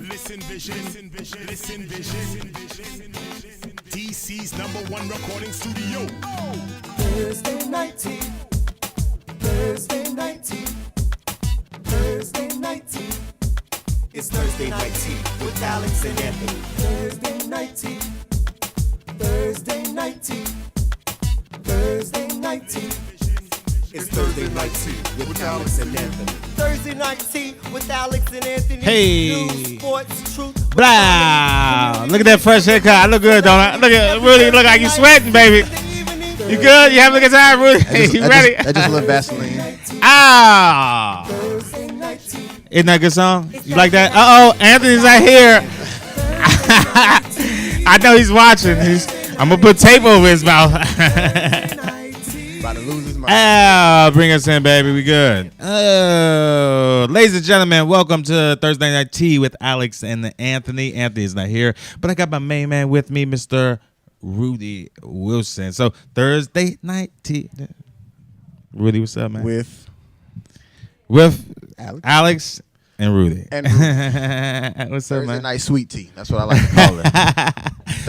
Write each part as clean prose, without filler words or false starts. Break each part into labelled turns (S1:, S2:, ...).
S1: Listen vision, listen vision. DC's #1 recording studio.
S2: Thursday night tea. Thursday night tea. Thursday night tea. It's Thursday night tea with Alex and Anthony. Thursday night tea. Thursday night tea. Thursday night tea. It's Thursday night tea with Alex and Anthony. Thursday night tea with Alex and Anthony.
S3: Hey.
S2: News, sports, truth.
S3: Blah. Look at that fresh haircut. I look good, don't I? Really look like you sweating, baby. You good? You having a good time, Rudy? You ready?
S4: I just love Vaseline.
S3: Ah. Isn't that a good song? You like that? Uh-oh, Anthony's not here. I know he's watching. I'm going to put tape over his mouth.
S4: About to lose his mind.
S3: Bring us in, baby. We good. Ladies and gentlemen, welcome to Thursday Night Tea with Alex and Anthony. Anthony's not here, but I got my main man with me, Mr. Rudy Wilson. So Thursday Night Tea. Rudy, what's up, man? With Alex and Rudy.
S4: And
S3: What's up,
S4: Thursday
S3: man?
S4: night sweet tea. That's what I like to call it.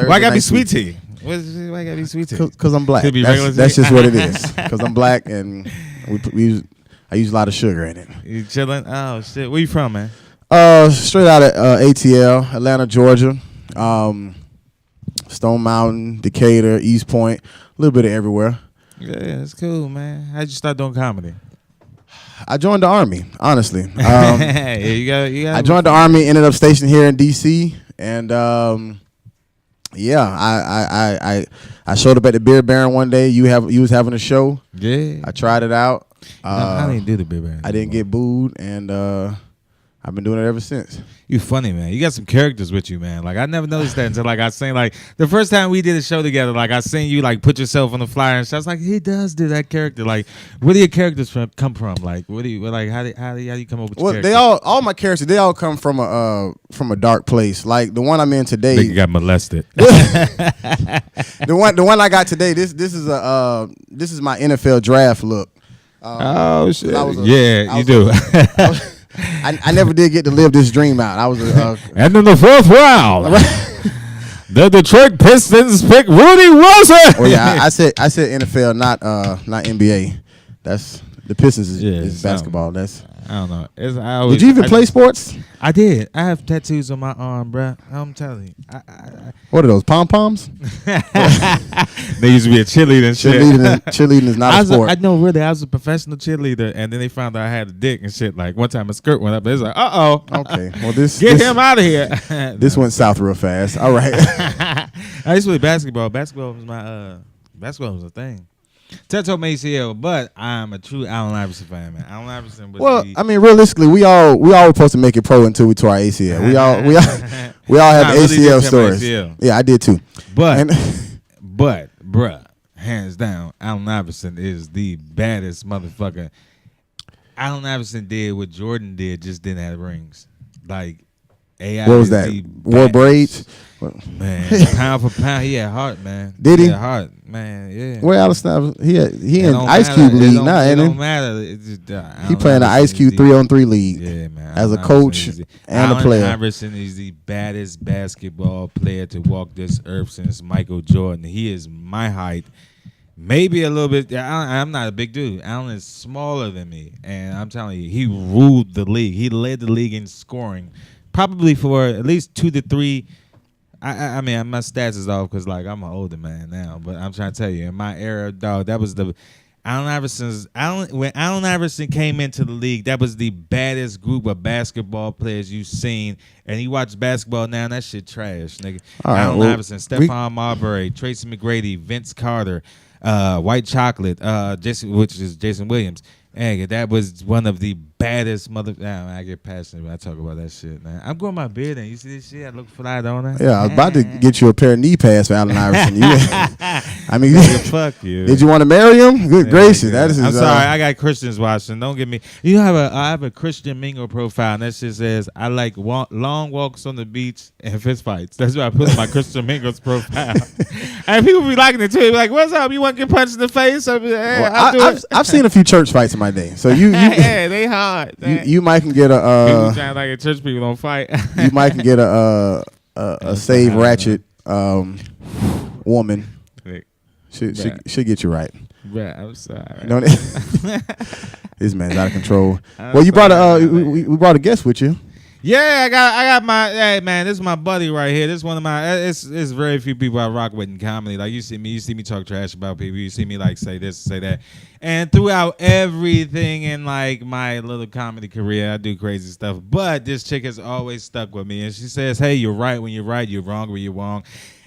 S3: Why gotta be sweet tea? Why gotta be sweet tea?
S4: Because I'm black.
S3: Could be regular
S4: That's
S3: tea?
S4: just what it is. Because I'm black and I use a lot of sugar in it.
S3: You chilling? Oh shit! Where you from, man?
S4: Straight out of ATL, Atlanta, Georgia. Stone Mountain, Decatur, East Point, a little bit of everywhere.
S3: Yeah, that's cool, man. How'd you start doing comedy?
S4: I joined the Army, honestly.
S3: Yeah, you got.
S4: I joined the Army, ended up stationed here in D.C., and I showed up at the Beer Baron one day. You was having a show.
S3: Yeah.
S4: I tried it out.
S3: I didn't do the Beer Baron.
S4: I didn't get booed, and I've been doing it ever since.
S3: You funny, man. You got some characters with you, man. Like I never noticed that until like I seen like the first time we did a show together. Like I seen you like put yourself on the flyer and shit. I was like, he does do that character. Like, where do your characters come from? Like, what do you like? How do you come up with? Your
S4: Well, they all my characters. They all come from a dark place. Like the one I'm in today.
S3: Like you got molested.
S4: the one I got today. This is my NFL draft look.
S3: Oh shit!
S4: You
S3: do.
S4: I never did get to live this dream out. I was
S3: and in the fourth round, the Detroit Pistons pick Rudy Wilson.
S4: Oh yeah, I said NFL, not NBA. That's the Pistons is basketball. That's
S3: I don't know.
S4: Did you even play sports?
S3: I did. I have tattoos on my arm, bro. I'm telling you.
S4: What are those, pom-poms?
S3: They used to be a cheerleader and shit.
S4: Cheerleading is not a sport.
S3: I know, really. I was a professional cheerleader, and then they found out I had a dick and shit. Like, one time a skirt went up. It was like, uh-oh.
S4: Okay. Well, this
S3: him out of here.
S4: This went south real fast. All right.
S3: I used to play basketball. Basketball was a thing. Teto ACL, but I'm a true Allen Iverson fan, man. Allen Iverson was
S4: I mean, realistically, we all were supposed to make it pro until we tore our ACL. We all have
S3: really
S4: ACL
S3: did
S4: stories.
S3: ACL.
S4: Yeah, I did too.
S3: But bruh, hands down, Allen Iverson is the baddest motherfucker. Allen Iverson did what Jordan did, just didn't have rings. Like AI.
S4: What was that? Wore braids?
S3: Man, pound for pound, he had heart, man.
S4: Did he?
S3: Had heart, man. Yeah.
S4: Where Alex he in Ice Cube league now,
S3: it
S4: ain't
S3: don't
S4: he?
S3: matter. It's just,
S4: He playing the Ice Cube 3-on-3 league.
S3: Yeah, man.
S4: As a coach and a player.
S3: Allen Iverson is the baddest basketball player to walk this earth since Michael Jordan. He is my height. Maybe a little bit. I'm not a big dude. Allen is smaller than me, and I'm telling you, he ruled the league. He led the league in scoring, probably for at least 2 to 3. I mean, my stats is off because like I'm an older man now, but I'm trying to tell you, in my era, dog, that was the when Allen Iverson came into the league, that was the baddest group of basketball players you've seen. And you watch basketball now, and that shit trash, nigga. Allen Iverson, Stephon Marbury, Tracy McGrady, Vince Carter, White Chocolate, which is Jason Williams. Hey, that was one of the baddest I get passionate when I talk about that shit, man. I'm growing my beard in. You see this shit? I look fly, don't I?
S4: Yeah, I was about to get you a pair of knee pads for Allen Iverson. I mean,
S3: fuck you.
S4: Did you want to marry him? Good gracious. That is
S3: I'm sorry, I got Christians watching. Don't get me. I have a Christian Mingle profile, and that shit says, I like long walks on the beach and fist fights. That's what I put in my Christian Mingle's profile. And people be liking it too. Be like, what's up? You want to get punched in the face?
S4: I've seen a few church fights in my day. So you
S3: yeah, they hard. God.
S4: You might can get
S3: People
S4: a
S3: trying like a church people don't fight.
S4: you might can get a save ratchet woman. She'll get you right.
S3: Bruh, I'm sorry.
S4: You know this man's out of control. Well, you brought we brought a guest with you.
S3: Yeah, I got my, hey man, this is my buddy right here. This is one of my, it's very few people I rock with in comedy. Like you see me talk trash about people. You see me like say this, say that. And throughout everything in like my little comedy career, I do crazy stuff. But this chick has always stuck with me. And she says, hey, you're right when you're right, you're wrong when you're wrong.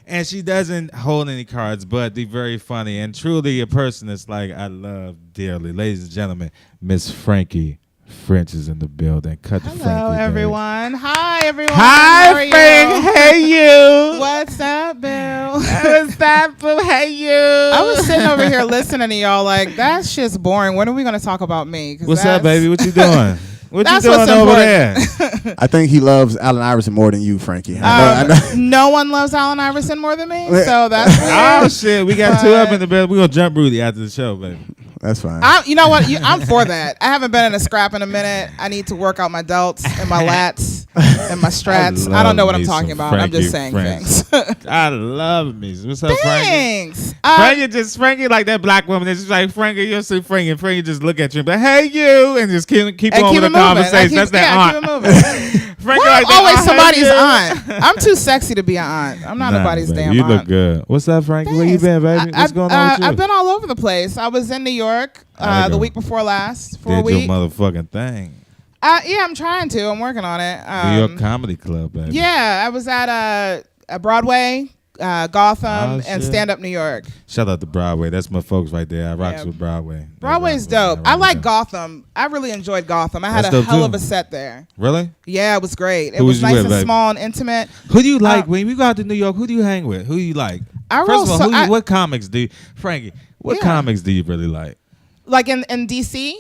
S3: And she doesn't hold any cards, but they're very funny. And truly a person that's like I love dearly. Ladies and gentlemen, Miss Frankie French is in the building. Cut the Frankie.
S5: Hello, everyone. Hi, everyone.
S3: Hi, Frank. Hey, you.
S5: What's up, Bill?
S3: What's up, boo? Hey, you.
S5: I was sitting over here listening to y'all like, that shit's boring. When are we going to talk about me?
S3: What's up, baby? What you doing? What you
S5: That's
S3: doing
S5: what's
S3: over
S5: important.
S3: there?
S4: I think he loves Allen Iverson more than you, Frankie. I know.
S5: No one loves Allen Iverson more than me, so that's
S3: Oh,
S5: weird.
S3: shit. We got two up in the bed. We're going to jump Rudy after the show, baby.
S4: That's fine.
S5: You know what? I'm for that. I haven't been in a scrap in a minute. I need to work out my delts and my lats and my strats. I don't know what I'm talking about. I'm just saying things.
S3: I love me. What's up, Frankie?
S5: Thanks.
S3: Frankie like that black woman. It's just like Frankie. You'll see Frankie, and Frankie just look at you and be like, "Hey, you," and just keep on with the conversation. That's that aunt.
S5: Keep it moving.
S3: Frankie
S5: Well,
S3: like
S5: I'm always
S3: that,
S5: somebody's
S3: "Oh, hey,
S5: aunt. I'm too sexy to be an aunt. I'm not nobody's
S3: baby,
S5: damn
S3: you
S5: aunt.
S3: look good. What's up, Frankie? Where you been, baby? What's going on with you?
S5: I've been all over the place. I was in New York the week before last for a
S3: Did
S5: week.
S3: your motherfucking thing.
S5: Yeah, I'm trying to. I'm working on it.
S3: New York Comedy Club, baby.
S5: Yeah, I was at Broadway, Gotham, and Stand Up New York.
S3: Shout out to Broadway. That's my folks right there. I rocks with Broadway.
S5: Broadway's dope. I like Gotham. I really enjoyed Gotham. I had
S3: That's
S5: a
S3: dope,
S5: hell
S3: too.
S5: of a set there.
S3: Really?
S5: Yeah, it was great. It
S3: Who
S5: was
S3: was you
S5: nice
S3: with,
S5: and
S3: baby?
S5: small and intimate.
S3: Who do you like when you go out to New York? Who do you hang with? Who do you like? First of all, what comics do you, Frankie? What comics do you really like?
S5: Like in DC?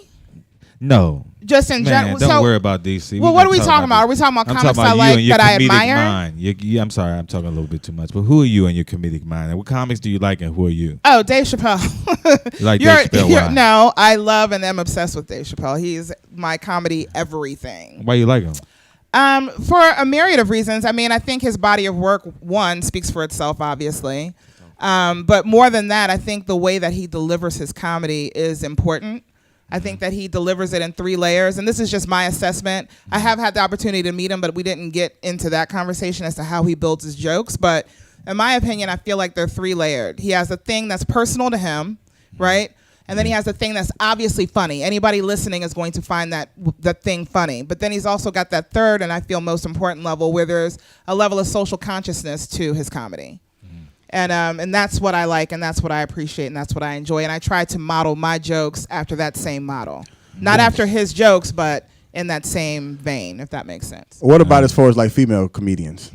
S3: No.
S5: Just in general.
S3: Don't worry about DC.
S5: Well, what are we talking about? Are we talking about comics I like that I admire?
S3: Mind. I'm sorry, I'm talking a little bit too much. But who are you in your comedic mind? And what comics do you like, and who are you?
S5: Oh, Dave Chappelle.
S3: You like Dave Chappelle? Why?
S5: No, I love and am obsessed with Dave Chappelle. He's my comedy everything.
S3: Why you like him?
S5: For a myriad of reasons. I mean, I think his body of work, one, speaks for itself, obviously. But more than that, I think the way that he delivers his comedy is important. I think that he delivers it in 3 layers, and this is just my assessment. I have had the opportunity to meet him, but we didn't get into that conversation as to how he builds his jokes. But in my opinion, I feel like they're 3 layered. He has a thing that's personal to him, right? And then he has a thing that's obviously funny. Anybody listening is going to find that thing funny. But then he's also got that third, and I feel most important level, where there's a level of social consciousness to his comedy. And that's what I like, and that's what I appreciate, and that's what I enjoy. And I try to model my jokes after that same model. Not after his jokes, but in that same vein, if that makes sense.
S4: What about as far as like female comedians?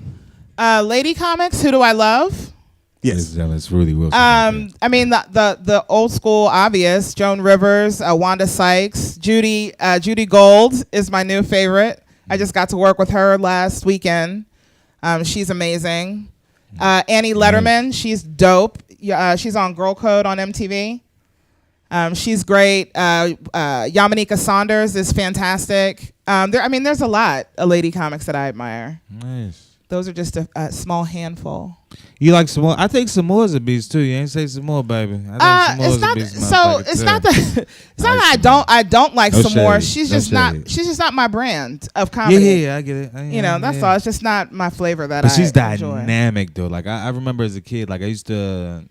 S5: Lady comics, who do I love?
S4: Yes.
S3: It's Rudy Wilson.
S5: I mean, the old school obvious, Joan Rivers, Wanda Sykes, Judy Gold is my new favorite. I just got to work with her last weekend. She's amazing. Annie Letterman, she's dope. She's on Girl Code on MTV. She's great. Yamaneika Saunders is fantastic. There's a lot of lady comics that I admire.
S3: Nice.
S5: Those are just a small handful.
S3: You like Samoa? I think Samoa's a beast too. You ain't say Samoa, baby.
S5: It's not that I don't like
S3: No
S5: Samoa.
S3: shade.
S5: She's
S3: No
S5: just not.
S3: shade.
S5: She's just not my brand of comedy.
S3: Yeah, I get it.
S5: That's all. It's just not my flavor that
S3: But
S5: I
S3: she's
S5: enjoy.
S3: dynamic though. Like I remember as a kid, like I used to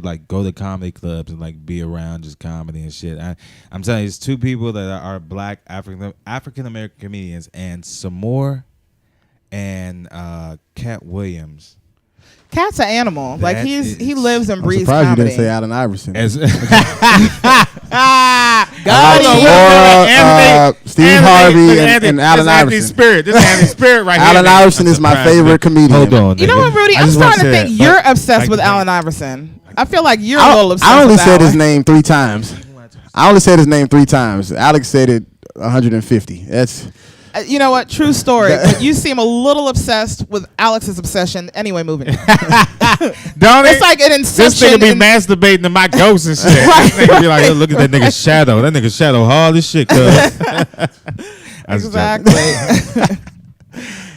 S3: like go to comedy clubs and like be around just comedy and shit. I'm telling you, it's 2 people that are black African American comedians, and Samoa and Cat Williams.
S5: Cat's an animal. Like he lives and
S4: I'm
S5: breathes
S4: surprised
S5: comedy.
S4: you didn't say Allen Iverson. Steve Harvey and Allen Iverson.
S3: Spirit. This is Andy's Spirit right here.
S4: Allen Iverson is my favorite comedian.
S3: Hold on.
S5: You know what, Rudy?
S3: I
S5: I'm
S3: just wanna
S5: starting to
S3: say
S5: think
S3: that.
S5: you're obsessed
S3: Like-
S5: with Allen Iverson. I feel like you're a little obsessed
S4: I only
S5: with
S4: said his
S5: Allen.
S4: name 3 times. Alex said it 150.
S5: You know what? True story. But you seem a little obsessed with Alex's obsession. Anyway, moving.
S3: Don't
S5: It's like an
S3: This
S5: inception.
S3: nigga be masturbating to my ghosts and shit. This nigga be like, "Yo, look at that nigga's shadow. That nigga's shadow hard as shit, cuz." That's
S5: Exactly.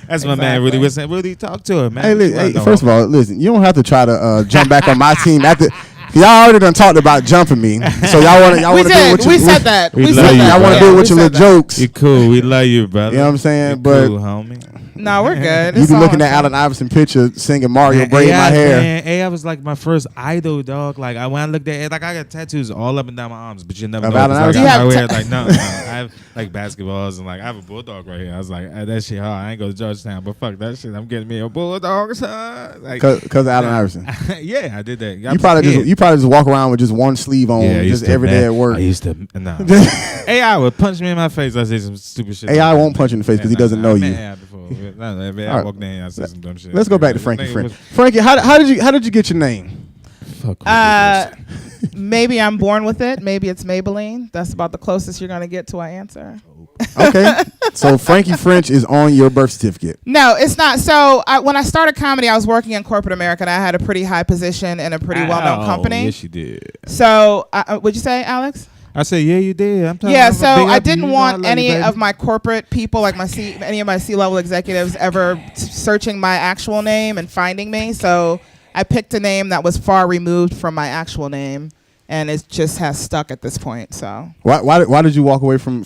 S3: That's my man, Rudy. Rudy, talk to him, man.
S4: Hey,
S3: What you
S4: hey,
S3: want,
S4: first of all, listen, you don't have to try to jump back on my team after. Y'all already done talked about jumping me, so y'all want to do
S5: We
S4: it
S5: did.
S4: with
S5: We
S4: your,
S5: said that.
S3: we
S5: We
S3: love
S5: said
S3: you,
S5: that.
S4: y'all want to do it
S5: Yeah,
S4: with
S5: we
S4: your
S5: said
S4: little
S5: that.
S4: jokes.
S3: You cool. We love you, brother.
S4: You know what I'm saying?
S3: You
S4: But
S3: cool, homie.
S5: No, we're good.
S4: you
S5: It's
S4: be
S5: all
S4: looking at
S5: okay.
S4: Allen Iverson picture singing Mario,
S3: Man,
S4: braid my hair.
S3: Man, AI was like my first idol, dog. Like when I looked at it, like I got tattoos all up and down my arms, but you never
S4: Of
S3: know.
S4: Allen
S3: Like,
S4: Iverson?
S3: I
S5: You
S3: wear
S5: have
S3: like no, I have like basketballs and like I have a bulldog right here. I was like, that shit hard. I ain't go to Georgetown, but fuck that shit. I'm getting me a bulldog, son. Like,
S4: Cause of Allen Iverson.
S3: yeah, I did that.
S4: You probably just walk around with just one sleeve on,
S3: I
S4: just
S3: used to,
S4: every day
S3: man.
S4: at work.
S3: I used to no. AI would punch me in my face. I say some stupid shit.
S4: AI won't punch you in the face because he doesn't know you.
S3: I
S4: All right.
S3: walked in, I said some dumb shit.
S4: Let's go back to Frankie
S3: Nigga
S4: French.
S3: was-
S4: Frankie, how did you get your name?
S3: Fuck with you,
S5: Maybe I'm born with it. Maybe it's Maybelline. That's about the closest you're gonna get to an answer.
S4: Okay, so Frankie French is on your birth certificate.
S5: No, it's not. So when I started comedy, I was working in corporate America, and I had a pretty high position in a pretty well-known company.
S3: Yes, you did.
S5: So, what'd you say, Alex?
S3: I said, yeah, you did. I'm talking
S5: Yeah.
S3: about
S5: So
S3: big
S5: I
S3: up to you.
S5: didn't
S3: You know I
S5: want
S3: love you,
S5: any
S3: baby.
S5: of my corporate people, like any of my C-level executives, ever searching my actual name and finding me. So I picked a name that was far removed from my actual name, and it just has stuck at this point. So.
S4: Why did you walk away from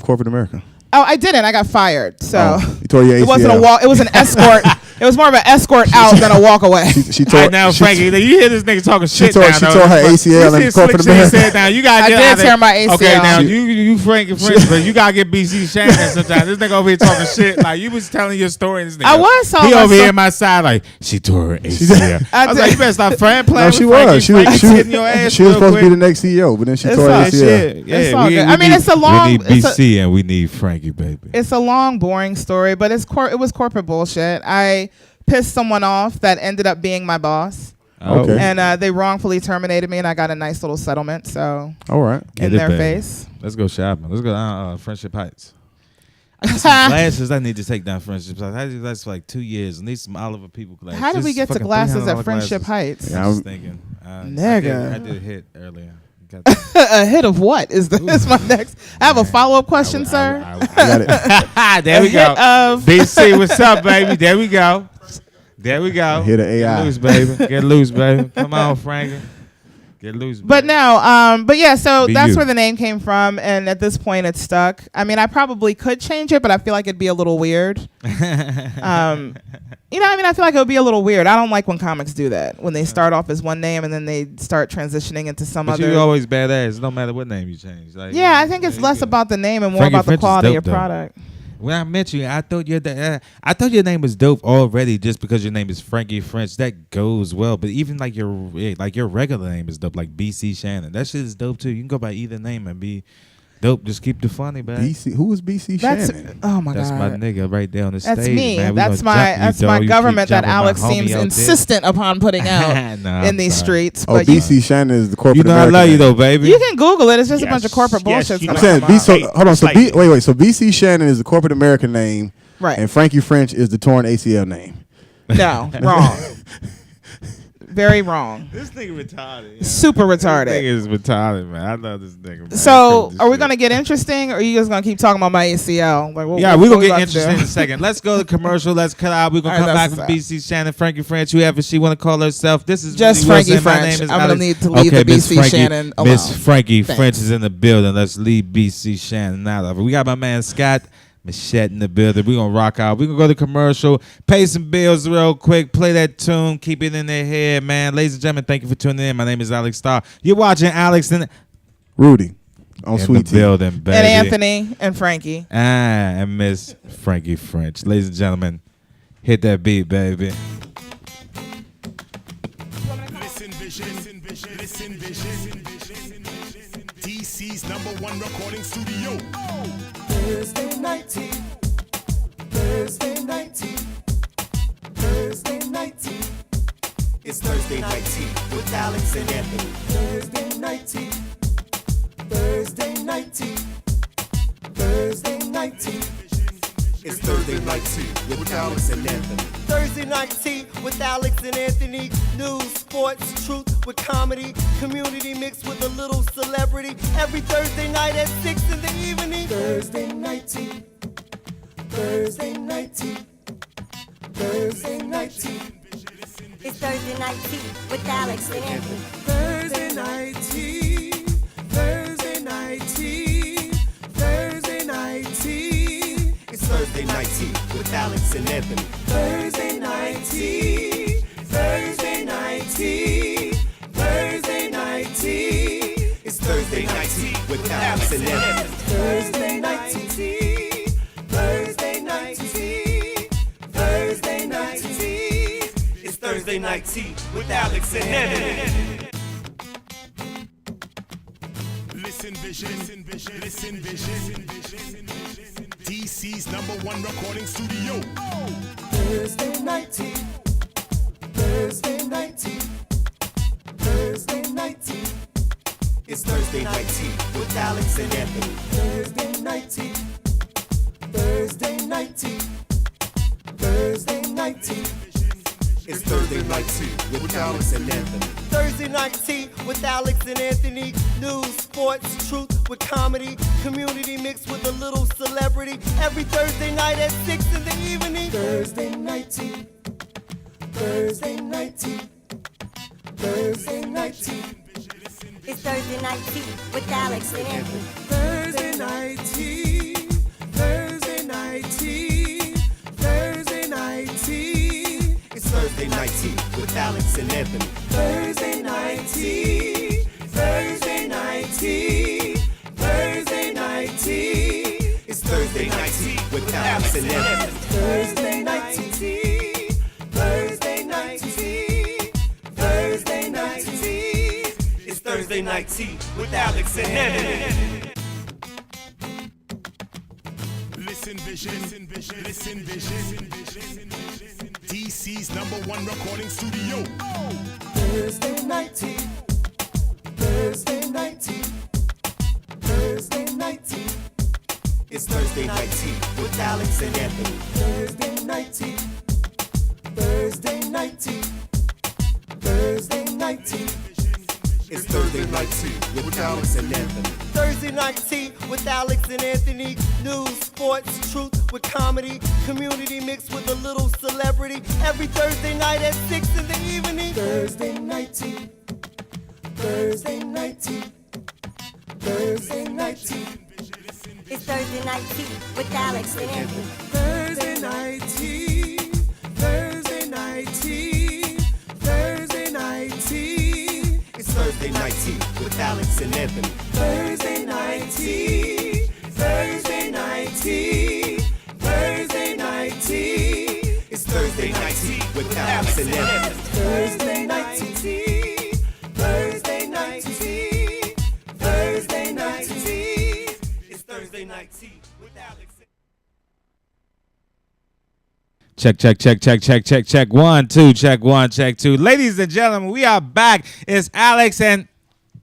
S4: corporate America?
S5: Oh, I didn't. I got fired. So
S4: You tore your ACL.
S5: it wasn't a walk. It was an escort. It was more of an escort out than a walk away.
S4: She
S3: All
S4: tore.
S3: right, now,
S4: she-
S3: Frankie, you hear this nigga talking shit
S4: tore-
S3: now.
S4: she
S3: though.
S4: tore her
S3: You
S4: ACL
S3: see
S4: in corporate
S3: Slick
S4: America.
S3: said now, you gotta
S5: I
S3: get
S5: did tear my ACL.
S3: Okay, now you Frankie French, but you gotta get BC Shannon sometimes. This nigga over here talking shit. Like you was telling your story. And this nigga,
S5: I was telling
S3: He
S5: my
S3: over
S5: story.
S3: here at my side like she tore her ACL. I was
S5: did.
S3: like, you better stop playing
S4: No,
S3: with
S4: she
S3: Frankie.
S4: was. She
S3: Frankie's
S4: was.
S3: hitting your ass
S4: She was
S3: real
S4: supposed to be
S3: quick.
S4: the next CEO, but then she
S5: It's
S4: tore her
S5: all
S3: That
S4: ACL.
S3: shit.
S5: It's
S3: Yeah,
S5: all
S3: we
S5: good. I mean, it's a long-
S3: We need
S5: it's a-
S3: BC and we need Frankie, baby.
S5: It's a long, boring story, but it was corporate bullshit. I pissed someone off that ended up being my boss,
S4: Okay.
S5: and they wrongfully terminated me, and I got a nice little settlement. So
S4: All right.
S3: Get
S5: in
S3: it,
S5: their
S3: baby.
S5: face.
S3: Let's go shopping. Let's go Friendship Heights. I got some glasses. I need to take down Friendship Heights. I had these glasses for like 2 years. I need some Oliver People glasses.
S5: How did we
S3: Just
S5: get to
S3: fucking
S5: glasses
S3: $300
S5: at Friendship
S3: glasses.
S5: Heights?
S4: Yeah,
S3: I was
S4: I'm-
S3: thinking.
S5: Nigga.
S3: I did a hit earlier. Got that.
S5: A hit of what is my next? I have a follow-up question, sir.
S3: I
S4: Got it.
S3: there we
S5: A
S3: go.
S5: hit of-
S3: BC, what's up, baby? There we go. There we go.
S4: hit of AI.
S3: Get loose, baby. Get loose, baby. Come on, Frankie. Get loose.
S5: But
S3: baby.
S5: no, but yeah, so
S3: Be
S5: that's
S3: you.
S5: where the name came from, and at this point, it's stuck. I mean, I probably could change it, but I feel like it'd be a little weird. You know, I mean, I feel like it would be a little weird. I don't like when comics do that, when they start off as one name and then they start transitioning into some
S3: But
S5: other.
S3: you always badass. No matter what name you change. Like,
S5: Yeah, I think it's less about the name and more
S3: Frankie
S5: about the
S3: French is
S5: quality
S3: dope,
S5: of
S3: though.
S5: product.
S3: When I met you, I thought your name was dope already, just because your name is Frankie French. That goes well, but even like your regular name is dope, like BC Shannon. That shit is dope too. You can go by either name and be dope. Just keep the funny, man.
S4: BC. Who was BC
S5: That's
S4: Shannon?
S5: oh my
S3: That's
S5: god.
S3: my nigga right there on the
S5: That's
S3: stage.
S5: me.
S3: Man. We
S5: That's
S3: gonna
S5: my
S3: jump you,
S5: that's
S3: dog.
S5: my
S3: You keep
S5: government that
S3: jumping my
S5: Alex
S3: homie
S5: seems
S3: out there.
S5: insistent upon putting out
S3: Nah,
S5: in these
S3: I'm
S5: streets.
S4: Oh,
S5: But
S4: BC Shannon is the corporate.
S3: You know I
S4: American
S3: love you
S4: name.
S3: though, baby.
S5: you can Google it. It's just a
S1: Yes,
S5: bunch of corporate
S1: yes,
S5: bullshit.
S1: you
S4: I'm
S1: know.
S4: saying B. So
S1: Hey,
S4: hold on. So
S1: it's
S4: B.
S1: like-
S4: Wait. So BC Shannon is the corporate American name,
S5: Right.
S4: and Frankie French is the torn ACL name.
S5: No, wrong. Very wrong.
S3: This nigga retarded.
S5: Super
S3: This nigga
S5: retarded.
S3: is retarded, man. I love this nigga. Man.
S5: So, are we gonna get interesting, or are you just gonna keep talking about my ACL? Like,
S3: Yeah,
S5: what
S3: we're
S5: we
S3: gonna get
S5: about to
S3: interested
S5: do?
S3: in a second. Let's go to commercial. Let's cut out. We're gonna
S5: All right,
S3: come back
S5: that's
S3: from
S5: what's
S3: BC Shannon, Frankie French, whoever she wanna call herself. This is
S5: Just
S3: Rudy Wilson.
S5: Frankie
S3: My
S5: French.
S3: name is
S5: I'm gonna
S3: Alex.
S5: need to leave
S3: Okay,
S5: the
S3: Miss
S5: BC
S3: Frankie-
S5: Shannon
S3: Miss
S5: alone.
S3: Frankie
S5: Thanks.
S3: French is in the building. Let's leave BC Shannon out of it. We got my man Scott Machette in the building. We're gonna rock out. We're gonna go to commercial, pay some bills real quick, play that tune, keep it in their head, man. Ladies and gentlemen, thank you for tuning in. My name is Alex Starr. You're watching Alex in
S4: Rudy on
S3: the
S4: Sweet Tea.
S3: building, baby.
S5: And Anthony and Frankie.
S3: And Miss Frankie French. Ladies and gentlemen, hit that beat, baby.
S1: Listen vision. DC's #1 recording studio.
S2: Thursday night tea. Thursday night tea. Thursday night tea. It's Thursday night tea with Alex and Anthony. Thursday night tea. Thursday night tea. Thursday night tea. Thursday Night Tea with Alex and Anthony. Thursday Night Tea with Alex and Anthony. News, sports, truth with comedy. Community mixed with a little celebrity. Every Thursday night at 6 in the evening. Thursday Night Tea. Thursday Night Tea. Thursday Night Tea.
S6: It's Thursday Night Tea with Alex and Anthony.
S2: Thursday Night Tea. Thursday Night Tea. Thursday Night Tea. It's Thursday Night Tea with Alex and Anthony. Thursday Night Tea. Thursday Night Tea. Thursday Night Tea. It's Thursday Night Tea with Alex and Anthony. Thursday Night Tea. Thursday Night Tea. Thursday Night Tea. It's Thursday Night Tea with Alex and Anthony.
S1: Listen vision, listen vision. DC's #1 recording studio.
S2: Thursday Night Tea. Thursday Night Tea. Thursday Night Tea. It's Thursday Night Tea with Alex and Anthony. Thursday Night Tea. Thursday Night Tea. Thursday Night Tea. It's Thursday Night Tea with Alex and Anthony. Thursday Night Tea with Alex and Anthony. News, sports, truth with comedy. Community mixed with a little celebrity. Every Thursday night at 6 in the evening. Thursday Night Tea. Thursday Night Tea. Thursday Night Tea.
S6: It's Thursday Night Tea with Alex and Anthony.
S2: Thursday Night Tea. Thursday Night Tea. Thursday Night Tea. It's Thursday Night Tea with Alex and Anthony. Thursday Night Tea. Thursday Night Tea. Thursday Night Tea. It's Thursday Night Tea with Alex and Anthony. Thursday Night Tea. Thursday Night Tea. Thursday Night Tea. It's Thursday Night Tea with Alex and Anthony.
S1: Listen vision, listen vision. DC's #1 recording studio.
S2: Thursday Night Tea. Thursday Night Tea. Thursday Night Tea. It's Thursday Night Tea with Alex and Anthony. Thursday Night Tea. Thursday Night Tea. Thursday Night Tea. It's Thursday Night Tea with Alex and Anthony. Thursday Night Tea with Alex and Anthony. News, sports, truth with comedy. Community mixed with a little celebrity. Every Thursday night at 6 in the evening. Thursday Night Tea. Thursday Night Tea. Thursday Night Tea.
S6: It's Thursday Night Tea with Alex and Anthony.
S2: Thursday Night Tea. Thursday Night Tea. Thursday Night Tea. It's Thursday Night Tea with Alex and Anthony. Thursday Night Tea. Thursday Night Tea. Thursday Night Tea. It's Thursday Night Tea with Alex and Anthony. Thursday Night Tea. Thursday Night Tea. Thursday Night Tea. It's Thursday Night Tea with Alex.
S3: Check. 1, 2, check 1, check 2. Ladies and gentlemen, we are back. It's Alex and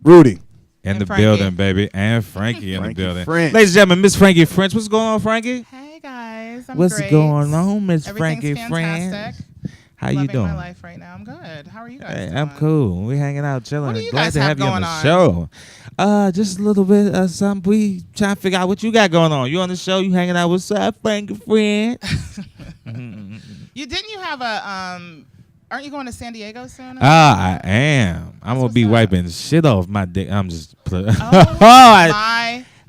S4: Rudy.
S3: in
S5: And
S3: the
S5: Frankie.
S3: building, baby. And Frankie in the
S4: Frankie
S3: building.
S4: French.
S3: Ladies and gentlemen, Miss Frankie French. What's going on, Frankie?
S5: Hey guys, I'm
S3: What's
S5: great.
S3: going on, Miss
S5: Everything's
S3: Frankie French?
S5: fantastic.
S3: How you
S5: Loving
S3: doing?
S5: my life right now. I'm good. How are you guys
S3: Hey,
S5: doing?
S3: I'm cool. We hanging out, chilling.
S5: What do you
S3: Glad
S5: guys
S3: to
S5: have
S3: have you on
S5: going
S3: the
S5: on?
S3: show. Just a little bit of something. We trying to figure out what you got going on. You on the show? You hanging out with Frankie French?
S5: Didn't you have a aren't you going to San Diego soon?
S3: I am. I'm gonna
S5: what's
S3: be
S5: up.
S3: wiping shit off my dick. I'm just.
S5: Oh,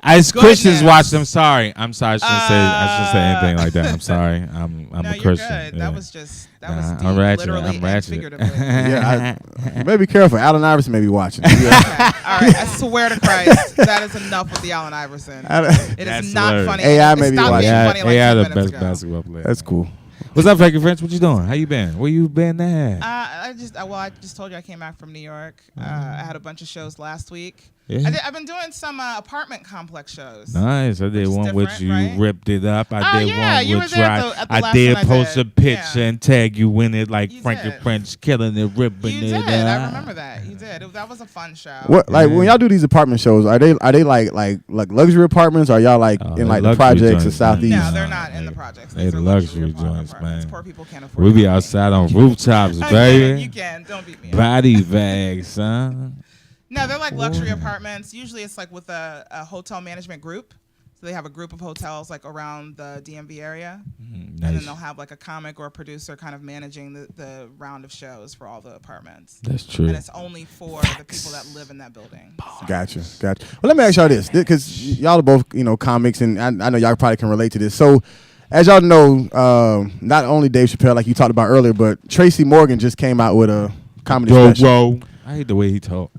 S3: I
S5: my
S3: Christians
S5: goodness.
S3: watch them. Sorry, I'm sorry. I shouldn't say anything like that. I'm sorry. I'm
S5: no,
S3: a
S5: you're
S3: Christian.
S5: good.
S3: Yeah.
S5: That was deep,
S3: I'm ratchet.
S5: literally
S3: I'm ratchet.
S5: and figuratively.
S4: Yeah, you may be careful. Allen Iverson may be watching.
S5: Okay. All right, I swear to Christ, that is enough with the Allen Iverson. It
S3: That's
S5: is not
S3: hilarious.
S5: funny.
S4: AI
S5: It
S4: may be
S5: stopped
S4: watching.
S5: being
S3: Yeah,
S5: funny like
S3: AI
S5: 10
S3: the
S5: minutes
S3: best
S5: ago.
S3: basketball player.
S4: That's cool.
S3: What's up, Frankie French? What you doing? How you been? Where you been at?
S5: I just told you I came back from New York. I had a bunch of shows last week.
S3: Yeah.
S5: I've been doing some apartment complex shows.
S3: Nice. I did
S5: is
S3: one with
S5: different,
S3: you
S5: right?
S3: ripped it up. I did
S5: yeah, you
S3: one
S5: were
S3: with
S5: there
S3: Try.
S5: at the
S3: I
S5: last
S3: did
S5: one I
S3: post
S5: did.
S3: a picture
S5: Yeah.
S3: and tag you in it like
S5: You
S3: Frankie
S5: did.
S3: French killing it, ripping
S5: You
S3: it
S5: did.
S3: up.
S5: I remember that. You did. That was a fun show.
S4: What like when y'all do these apartment shows? Are they like luxury apartments? Or are y'all like
S3: Oh,
S4: in
S3: they
S4: like the
S3: luxury
S4: projects
S3: joints,
S4: of Southeast?
S5: No,
S3: man.
S5: they're not in
S3: They-
S5: the projects.
S3: they
S5: These
S3: the
S5: are
S3: luxury
S5: apartments.
S3: joints, man.
S5: Poor people can't afford
S3: We be
S5: it.
S3: outside on rooftops,
S5: Okay,
S3: baby.
S5: You can. Don't beat me up.
S3: Body bags, son.
S5: No, they're like luxury apartments. Usually it's like with a hotel management group. So they have a group of hotels like around the DMV area. And then
S3: Nice.
S5: they'll have like a comic or a producer kind of managing the round of shows for all the apartments.
S3: That's true.
S5: And it's only for the people that live in that building. So-
S4: Gotcha. Well, let me ask y'all this, because y'all are both, comics, and I know y'all probably can relate to this. So, as y'all know, not only Dave Chappelle, like you talked about earlier, but Tracy Morgan just came out with a comedy special.
S3: I hate the way he talk.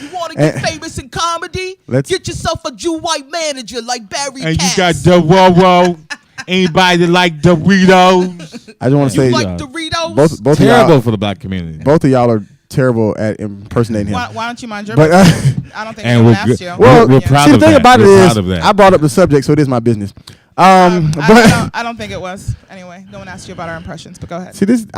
S7: You want to get famous in comedy?
S4: Let's-
S7: Get yourself a Jew white manager like Barry
S3: And you
S7: Katz.
S3: got the whoa. Anybody that like Doritos?
S4: I just want to say,
S7: You like
S3: Yeah.
S7: Doritos?
S4: both of
S3: Terrible
S4: y'all,
S3: for the black community.
S4: both of y'all are terrible at impersonating him.
S5: Why don't you mind your
S4: But,
S5: business? I don't think
S3: and
S5: anyone
S3: we're
S5: asked
S3: good.
S5: you.
S4: Well,
S3: We're proud
S4: see, the
S3: of
S4: thing
S3: that.
S4: about it
S3: We're
S4: is,
S3: proud of that.
S4: I brought up the subject, so it is my business. But
S5: I don't think it was. Anyway, no one asked you about our impressions, but go ahead.
S4: see this, you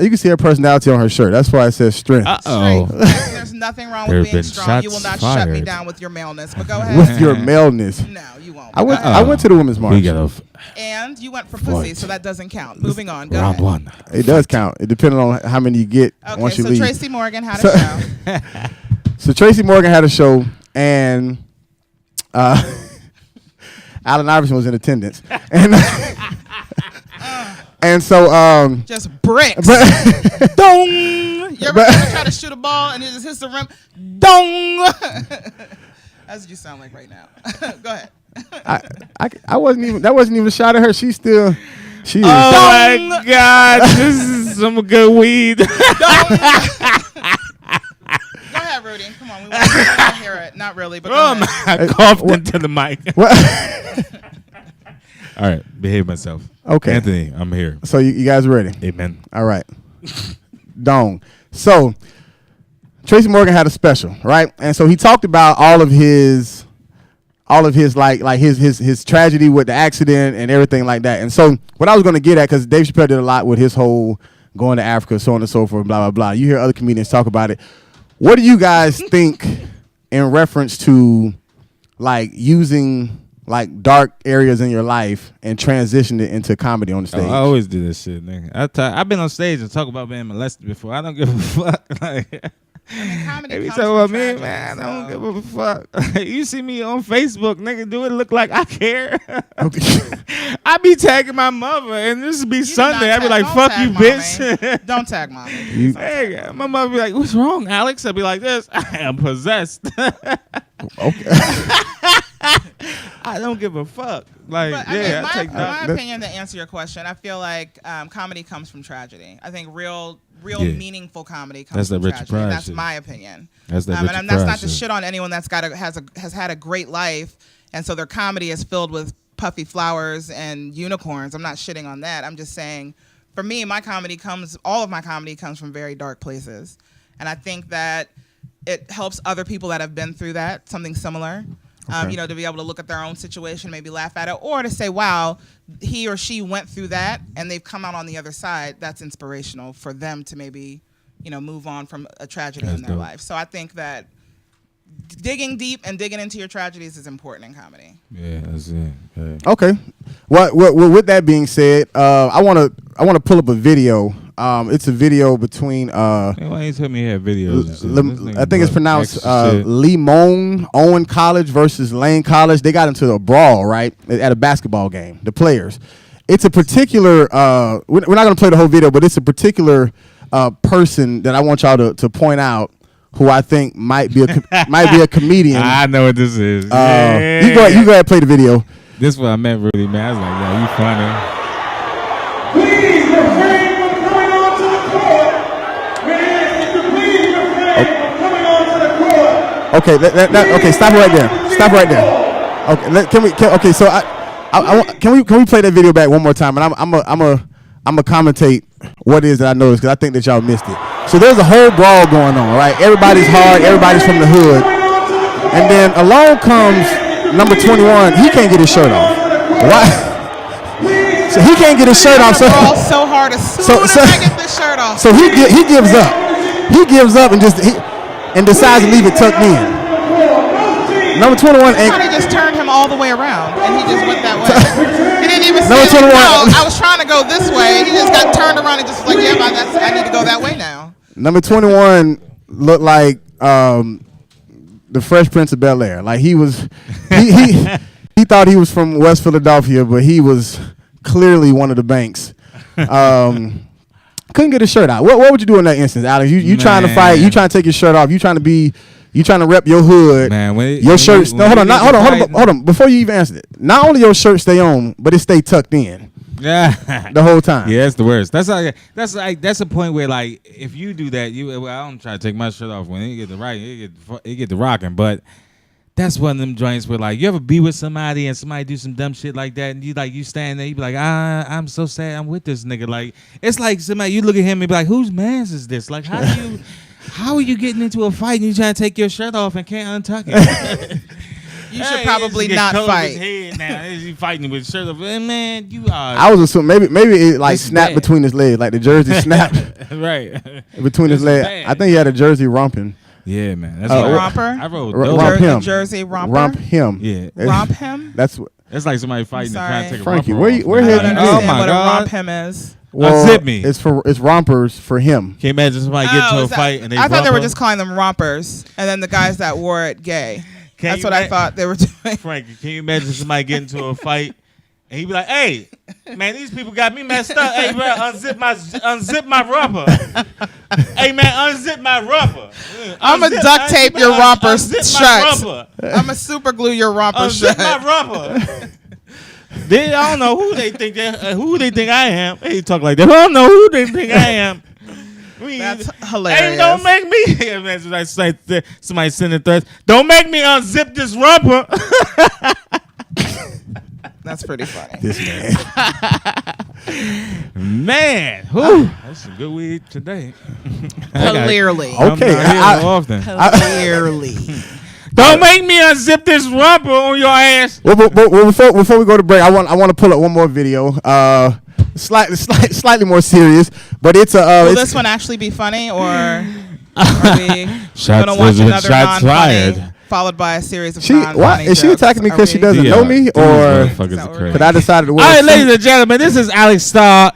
S4: can see her personality on her shirt. That's why it says strength.
S3: Uh-oh.
S5: There's nothing wrong
S3: There
S5: with
S3: have
S5: being
S3: been
S5: strong. You will
S3: shots
S5: not shut me
S3: fired.
S5: down with your maleness, but go ahead.
S4: With your maleness.
S5: No, you won't.
S4: I went.
S5: Go ahead.
S4: I went to the Women's March.
S3: We got a
S5: And you went for pussy, so that doesn't count. Moving on. Go
S3: round
S5: ahead.
S3: one.
S4: It does count. It depending on how many you get
S5: Okay,
S4: once you
S5: so
S4: leave.
S5: Tracy Morgan had
S4: So-
S5: a show.
S4: So Tracy Morgan had a show, and Allen Iverson was in attendance, and and so
S5: Just bricks.
S4: but
S5: Dong. You ever try to shoot a ball and it just hits the rim? Dong. That's what you sound like right now. Go ahead.
S4: I wasn't even. That wasn't even a shot at her. She is.
S3: Oh my God, this is some good weed.
S5: Go ahead, Rudy. Come on. We want to hear it. Not really, but go
S3: Oh
S5: ahead.
S3: my! I coughed into the mic.
S4: What?
S3: All right, behave myself.
S4: Okay.
S3: Anthony, I'm here.
S4: So you guys ready?
S3: Amen.
S4: All right. Dong. So Tracy Morgan had a special, right? And so he talked about all of his like his tragedy with the accident and everything like that. And so what I was going to get at, because Dave Chappelle did a lot with his whole going to Africa, so on and so forth, blah, blah, blah. You hear other comedians talk about it. What do you guys think in reference to like using like dark areas in your life and transition it into comedy on the stage?
S3: I always do this shit, nigga. I've been on stage and talk about being molested before. I don't give a fuck. Like,
S5: Comedy
S3: if you
S5: comes
S3: talk
S5: from
S3: about me,
S5: tragedy,
S3: man, I don't
S5: so-
S3: give a fuck. You see me on Facebook, nigga, do it look like I care? I be tagging my mother, and this be
S5: You
S3: Sunday. I
S5: do
S3: be
S5: not
S3: like,
S5: tag-
S3: fuck
S5: don't
S3: you,
S5: tag
S3: bitch.
S5: mommy. Don't tag mommy.
S3: Hey, my mother be like, what's wrong, Alex? I be like this. I am possessed.
S4: Okay.
S3: I don't give a fuck. Like,
S5: But
S3: yeah, I
S5: I
S3: take
S5: mean,
S3: that.
S5: my opinion to answer your question, I feel like comedy comes from tragedy. I think real
S3: Yeah.
S5: meaningful comedy comes
S3: That's
S5: from
S3: the Richard
S5: tragedy. And
S3: Pryor
S5: that's
S3: shit.
S5: my opinion.
S3: That's that
S5: and
S3: Richard
S5: that's
S3: Pryor
S5: not to
S3: shit.
S5: shit on anyone that's has had a great life, and so their comedy is filled with puffy flowers and unicorns. I'm not shitting on that. I'm just saying, for me, all of my comedy comes from very dark places, and I think that it helps other people that have been through that, something similar.
S4: Okay.
S5: To be able to look at their own situation, maybe laugh at it, or to say, wow, he or she went through that and they've come out on the other side. That's inspirational for them to maybe, move on from a tragedy
S3: That's
S5: in their
S3: dope.
S5: life. So I think that digging deep and digging into your tragedies is important in comedy.
S3: Yeah, that's it. Yeah.
S4: Okay. Well, with that being said, I want to pull up a video. It's a video between
S3: Hey, why you tell me you had videos? and shit? This nigga
S4: I think it's
S3: brought
S4: pronounced
S3: extra shit.
S4: Limon Owen College versus Lane College. They got into a brawl, right, at a basketball game. The players. It's a particular. We're not going to play the whole video, but it's a particular person that I want y'all to point out, who I think might be a comedian.
S3: I know what this is.
S4: You go ahead and play the video.
S3: This is what I meant, really, man. I was like, yo, you funny.
S8: Please refrain from coming onto the court. We're asking you to please refrain from coming onto the court.
S4: Okay, okay, stop right there. Stop right there. Okay, so can we play that video back one more time? And I'm a commentate what it is that I noticed, because I think that y'all missed it. So there's a whole brawl going on, right? Everybody's hard. Everybody's from the hood. And then along comes number 21. He can't get his shirt off. Why? So he can't get his shirt off. So,
S5: All so hard as soon as I get this shirt off.
S4: so he gives up. He gives up and decides to leave it tucked in. Number 21
S5: I
S4: ain't.
S5: thought he just turned him all the way around, and he just went that way. He didn't even
S4: Number
S5: say,
S4: 21.
S5: no, I was trying to go this way. He just got turned around and just was like, yeah, I need to go that way now.
S4: Number 21 looked like the Fresh Prince of Bel-Air. Like he thought he was from West Philadelphia, but he was clearly one of the Banks. Couldn't get his shirt out. What would you do in that instance, Alex? You trying to fight? You trying to take your shirt off? You trying to rep your hood?
S3: Man,
S4: your shirt. No, hold on. Before you even answer it, not only your shirt stay on, but it stay tucked in.
S3: Yeah,
S4: the whole time.
S3: Yeah, that's the worst. That's a point where like if you do that, I don't try to take my shirt off when it get the rocking, but that's one of them joints where like you ever be with somebody and somebody do some dumb shit like that and you stand there, you be like, I'm so sad I'm with this nigga. Like it's like somebody you look at him and be like, whose man's is this? Like how are you getting into a fight and you trying to take your shirt off and can't untuck it?
S5: You should probably not fight.
S3: Now you fighting with shirt off, man. You are.
S4: I was assuming maybe it like snapped between his legs, like the jersey snapped
S3: right
S4: between his legs. I think he had a jersey romping.
S3: Yeah, man. That's
S5: romper.
S3: I wrote
S4: romp him.
S5: Jersey romper.
S4: Romp him.
S3: Yeah.
S5: Romp him.
S4: That's what.
S3: It's like somebody fighting and trying to take a
S4: Frankie,
S3: romper
S4: where
S3: off,
S4: have you been?
S3: Oh my
S5: what
S3: God.
S5: a romp him is.
S4: Well,
S3: unzip me.
S4: It's rompers for him.
S3: Can you imagine somebody get into a fight and they
S5: I thought they were
S3: romper?
S5: just calling them rompers, and then the guys that wore it gay. That's
S3: you
S5: what I thought they were doing.
S3: Frankie, can you imagine somebody get into a fight and he be like, "Hey, man, these people got me messed up. Hey, bro, unzip my rubber. Hey, man, unzip my rubber.
S5: I'm gonna duct tape your romper
S3: unzip
S5: shut.
S3: my rubber.
S5: I'm gonna super glue your romper
S3: Unzip
S5: shut.
S3: my rubber." I don't know who they think I am. They talk like that. I don't know who they think I am.
S5: That's hilarious.
S3: Hey, don't make me. Somebody sending threats. Don't make me unzip this rubber.
S5: That's pretty funny.
S4: This
S3: Man, whew, that's some good weed today.
S5: Clearly.
S4: Okay,
S3: often.
S5: Clearly.
S3: Don't make me unzip this rubber on your ass.
S4: Well, before we go to break, I want to pull up one more video. Slightly more serious, but it's a.
S5: Will this one actually be funny, or are we going to watch another non-funny, followed by a series of non-funny
S4: Is she
S5: jokes?
S4: attacking me because she doesn't know me, or because I decided to wear?
S3: All right, ladies and gentlemen, this is Alex Starr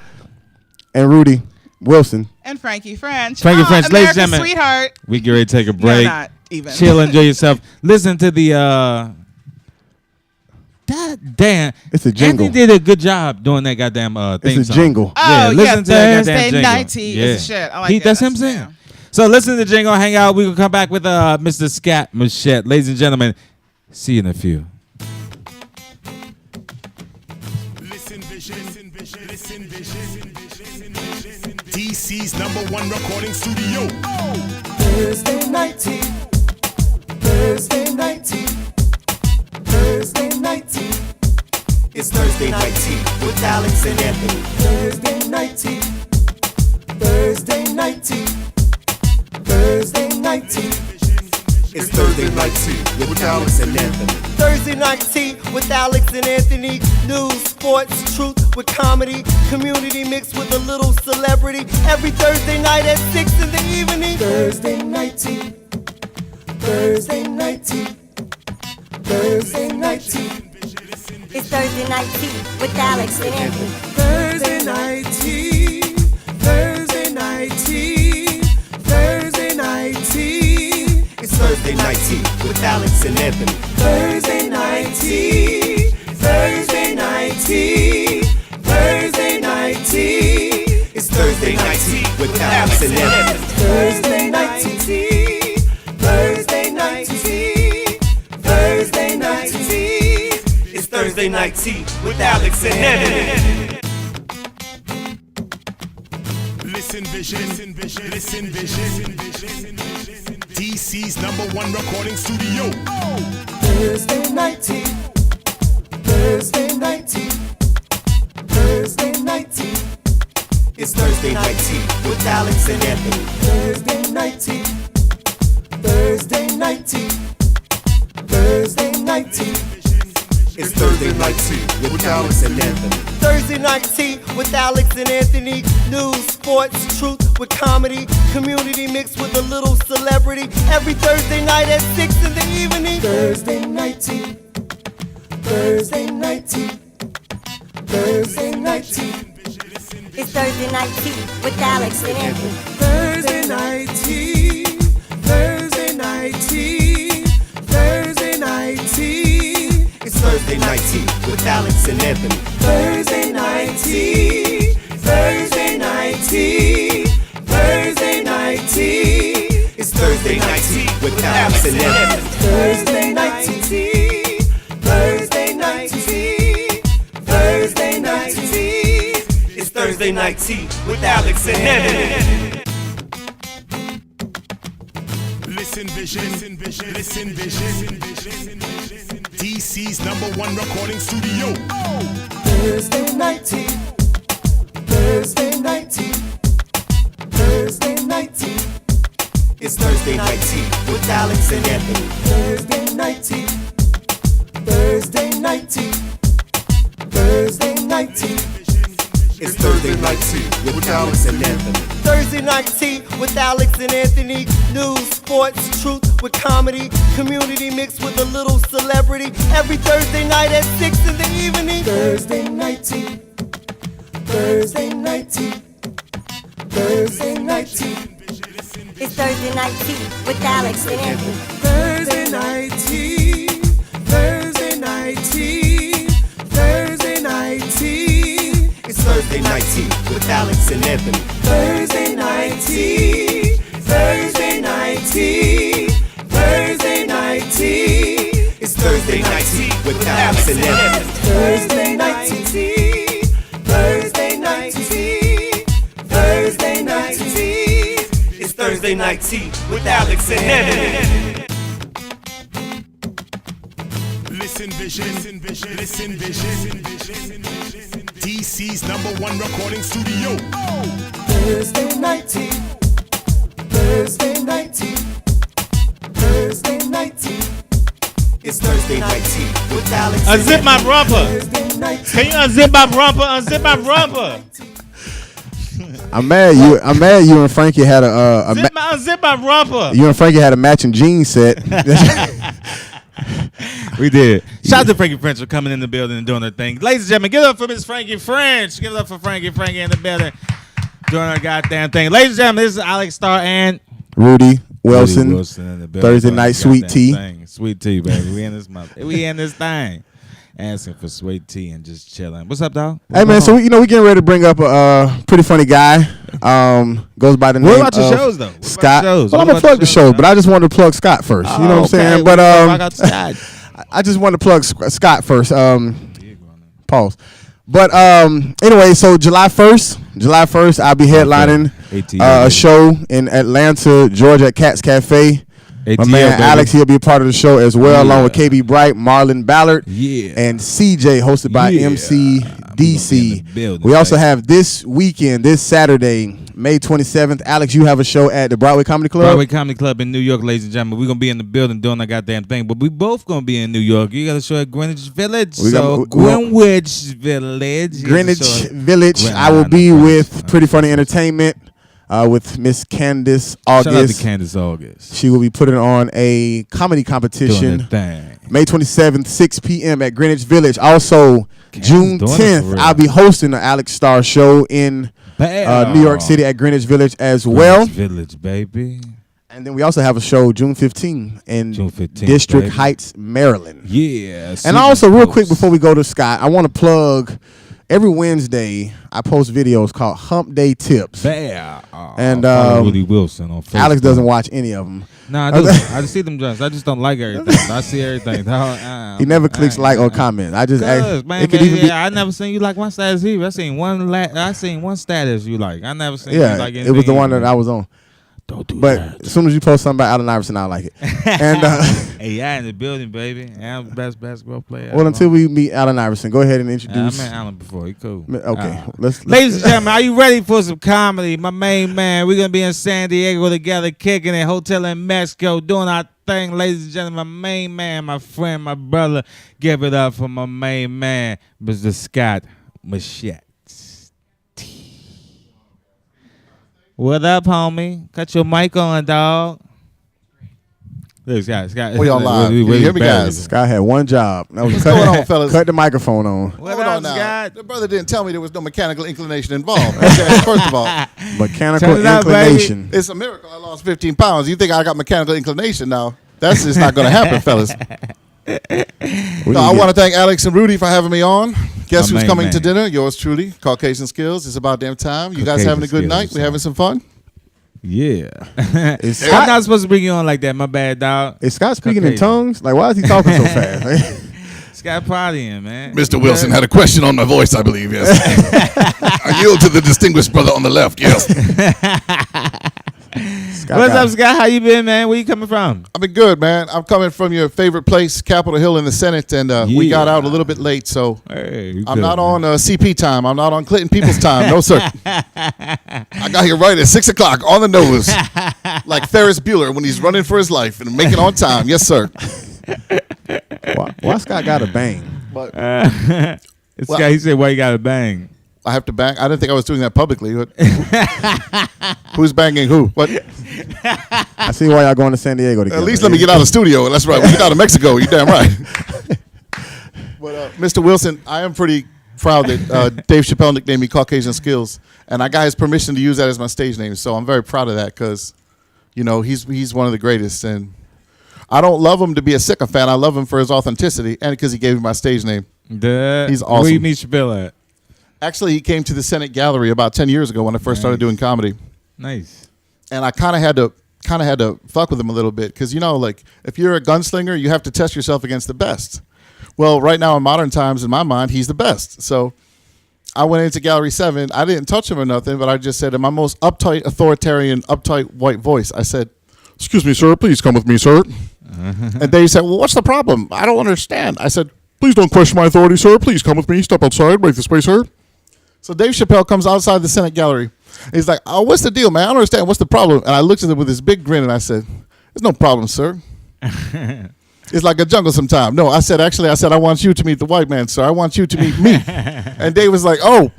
S4: and Rudy Wilson
S5: and Frankie French.
S3: Frankie French, ladies and
S5: America's
S3: gentlemen.
S5: sweetheart.
S3: We get ready to take a break.
S5: No, not even.
S3: Chill, enjoy yourself. Listen to the. God damn.
S4: It's a jingle.
S3: Anthony did a good job doing that goddamn thing.
S4: It's a jingle.
S5: Oh,
S3: listen to that goddamn
S5: Thursday
S3: jingle.
S5: night tea is the shit. I like it.
S3: That's him saying.
S5: Yeah.
S3: So listen to the jingle, hang out. We will come back with Mr. Scat Machette. Ladies and gentlemen, see you in a few.
S1: Listen vision. DC's #1 recording studio.
S2: Thursday night tea. Thursday night tea. Thursday night tea. It's Thursday night tea with Alex and Anthony. Thursday night tea. Thursday night tea. Thursday night tea. It's Thursday night tea with Alex and Anthony. Thursday night tea with Alex and Anthony. News, sports, truth with comedy. Community mixed with a little celebrity. Every Thursday night at 6 in the evening. Thursday night tea. Thursday night tea. Thursday night tea.
S6: It's Thursday night tea with Alex and Anthony.
S2: Thursday night tea. Thursday night tea. Thursday night tea. It's Thursday night tea with Alex and Anthony. Thursday night tea. Thursday night tea. Thursday night tea. It's Thursday night tea with Alex and Anthony. Thursday night tea. Thursday night tea. Thursday night tea. It's Thursday night tea with Alex and Anthony.
S1: Listen vision. DC's #1 recording studio.
S2: Thursday night tea. Thursday night tea. Thursday night tea. It's Thursday night tea with Alex and Anthony. Thursday night tea. Thursday night tea. night tea. It's Thursday night tea with Alex and Anthony. Thursday night tea with Alex and Anthony. News, sports, truth with comedy. Community mixed with a little celebrity. Every Thursday night at 6 in the evening. Thursday night tea. Thursday night tea. Thursday night tea.
S6: It's Thursday night tea with Alex and Anthony.
S2: Thursday night tea. Thursday night tea. Thursday night tea. It's Thursday night tea with Alex and Anthony. Thursday night tea. Thursday night tea. Thursday night tea. It's Thursday night tea with Alex and Anthony. Thursday night tea. Thursday night tea. Thursday night tea. It's Thursday night tea with Alex and Anthony.
S1: Listen vision, listen vision. DC's #1 recording studio.
S2: Thursday night tea. Thursday night tea. Thursday night tea. It's Thursday night tea with Alex and Anthony. Thursday night tea. Thursday night tea. Thursday night tea. It's Thursday night tea with Alex and Anthony. Thursday night tea with Alex and Anthony. News, sports, truth with comedy. Community mixed with a little celebrity. Every Thursday night at 6 in the evening. Thursday night tea. Thursday night tea. Thursday night tea.
S6: It's Thursday night tea with Alex and Anthony.
S2: Thursday night tea. Thursday night tea. Thursday night tea. It's Thursday night tea with Alex and Anthony. Thursday night tea. Thursday night tea. Thursday night tea. It's Thursday night tea with Alex and Anthony. Thursday night tea. Thursday night tea. Thursday night tea. It's Thursday night tea with Alex and Anthony.
S1: Listen vision, listen vision. DC's #1 recording studio.
S2: Thursday night tea. Thursday night tea. Thursday night tea. It's Thursday night tea with Alex.
S3: Unzip my rumper.
S2: Thursday night tea.
S3: Can you unzip my rumper? Unzip my rumper.
S4: I'm mad you and Frankie had
S3: Unzip my rumper.
S4: you and Frankie had a matching jean set.
S3: We did. Shout out to Frankie French for coming in the building and doing her thing. Ladies and gentlemen, give it up for Miss Frankie French. Give it up for Frankie in the building doing her goddamn thing. Ladies and gentlemen, this is Alex Starr and
S4: Rudy Wilson.
S3: in the building
S4: Thursday
S3: doing
S4: night
S3: her
S4: sweet
S3: goddamn
S4: tea.
S3: thing. Sweet tea, baby. We in this we in this thing. Asking for sweet tea and just chilling. What's up, dog?
S4: Hey man, so we getting ready to bring up a pretty funny guy. Goes by the name
S3: What about your
S4: of
S3: shows though? What
S4: Scott.
S3: about your shows?
S4: Well, I'm
S3: What
S4: gonna
S3: about
S4: plug
S3: your
S4: the shows,
S3: shows,
S4: but I just wanted to plug Scott first. You know what I'm saying? But
S3: I got Scott.
S4: I just wanted to plug Scott first. Pause. But anyway, so July 1st, I'll be headlining a show in Atlanta, Georgia at Cat's Cafe. My
S3: ATL,
S4: man
S3: baby.
S4: Alex, he'll be a part of the show as well, along with KB Bright, Marlon Ballard, and CJ, hosted by MC DC. We also have this weekend, this Saturday, May 27th. Alex, you have a show at the Broadway Comedy Club.
S3: Broadway Comedy Club in New York, ladies and gentlemen. We're going to be in the building doing that goddamn thing. But we both going to be in New York. You got a show at Greenwich Village. Greenwich Village.
S4: Greenwich Village. I will be with Pretty Funny Entertainment. With Miss Candace August.
S3: Shout out to Candace August.
S4: She will be putting on a comedy competition
S3: Doing that thing.
S4: May 27th, 6 p.m. at Greenwich Village. Also, June
S3: doing it for
S4: 10th,
S3: real.
S4: I'll be hosting the Alex Starr show in New York City at Greenwich Village as well.
S3: Greenwich Village, baby.
S4: And then we also have a show June 15th in
S3: June 15th,
S4: District
S3: baby.
S4: Heights, Maryland.
S3: Yeah.
S4: And also, real quick before we go to Scott, I want to plug every Wednesday I post videos called Hump Day Tips. And
S3: Rudy Wilson on Facebook.
S4: Alex doesn't watch any of them.
S3: No, I do. I just see them joints. I just don't like everything. I see everything.
S4: He never clicks like or comment. I just ask.
S3: Man,
S4: It could even be.
S3: I never seen you like one status either. I seen one status you like. I never seen you like
S4: Yeah,
S3: anything.
S4: it was the one that I was on.
S3: Don't do
S4: But
S3: that.
S4: as soon as you post something about Allen Iverson, I like it. And
S3: Hey, yeah, in the building, baby. I'm the best basketball player.
S4: well, until we meet Allen Iverson, go ahead and
S3: I
S4: introduce.
S3: met Allen before. He cool.
S4: Okay, let's
S3: Ladies and gentlemen, are you ready for some comedy? My main man, we're going to be in San Diego together, kicking it, hotel in Mexico, doing our thing. Ladies and gentlemen, my main man, my friend, my brother, give it up for my main man, Mr. Scott Machette. What up, homie? Cut your mic on, dog. Look, Scott.
S9: We on live. Can you hear me, guys?
S4: Scott had one job. That was
S9: What's
S4: cut,
S9: going on, fellas?
S4: Cut the microphone on.
S3: What
S9: Hold
S3: up,
S9: on now.
S3: Scott?
S9: The brother didn't tell me there was no mechanical inclination involved. Okay, first of all,
S4: Mechanical
S3: Turn it up,
S4: inclination.
S9: it's a miracle I lost 15 pounds. You think I got mechanical inclination now? That's just not going to happen, fellas. No, I want to thank Alex and Rudy for having me on. Guess
S3: My
S9: who's
S3: main
S9: coming
S3: man.
S9: to dinner? Yours truly, Caucasian Skills. It's about damn time. You guys
S3: Caucasian
S9: having a good
S3: Skills,
S9: night? We
S3: son.
S9: having some fun?
S3: Yeah.
S4: Is
S3: I'm
S4: Scott,
S3: not supposed to bring you on like that. My bad, dog.
S4: is Scott speaking in
S3: Caucasian.
S4: tongues? Like, why is he talking so fast?
S3: Scott partying, man.
S10: Mr. Wilson had a question on my voice, I believe, yes. I yield to the distinguished brother on the left, yes.
S4: Scott
S3: What's
S4: got-
S3: up, Scott? How you been, man? Where you coming from?
S9: I've been good, man. I'm coming from your favorite place, Capitol Hill in the Senate, and we
S3: Yeah.
S9: got out a little bit late, so
S3: Hey, you
S9: I'm
S3: good,
S9: not
S3: man.
S9: on CP time. I'm not on Clinton People's time. No, sir. I got here right at 6 o'clock on the nose, like Ferris Bueller when he's running for his life and making on time. Yes, sir.
S4: why Scott got a bang?
S9: But
S3: Scott, he said, why you got to bang?
S9: I have to bang. I didn't think I was doing that publicly. But who's banging who? What?
S4: I see why y'all going to San Diego together.
S9: At least let me get out of the studio. That's right. We get out of Mexico. You're damn right. But Mr. Wilson, I am pretty proud that Dave Chappelle nicknamed me Caucasian Skills, and I got his permission to use that as my stage name. So I'm very proud of that because, you know, he's one of the greatest, and I don't love him to be a sycophant. I love him for his authenticity and because he gave me my stage name. He's awesome.
S3: Where you meet Chappelle at?
S9: Actually, he came to the Senate Gallery about 10 years ago when I first started doing comedy.
S3: Nice.
S9: And I kind of had to fuck with him a little bit because, you know, like if you're a gunslinger, you have to test yourself against the best. Well, right now in modern times, in my mind, he's the best. So I went into Gallery 7. I didn't touch him or nothing, but I just said in my most uptight, authoritarian, uptight white voice, I said, "Excuse me, sir, please come with me, sir." And they said, "Well, what's the problem? I don't understand." I said, "Please don't question my authority, sir. Please come with me. Step outside. Make this way, sir." So Dave Chappelle comes outside the Senate Gallery. He's like, "Oh, what's the deal, man? I don't understand. What's the problem?" And I looked at him with this big grin and I said, "There's no problem, sir. It's like a jungle sometime." No, I said, I want you to meet the white man, sir. I want you to meet me. And Dave was like, "Oh,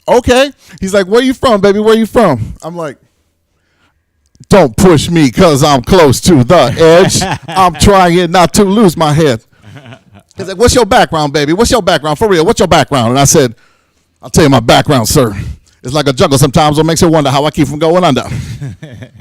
S9: okay." He's like, "Where you from, baby? Where you from?" I'm like, "Don't push me because I'm close to the edge. I'm trying not to lose my head." He's like, "What's your background, baby? What's your background? For real, what's your background?" And I said, "I'll tell you my background, sir. It's like a jungle sometimes. What makes you wonder how I keep from going under."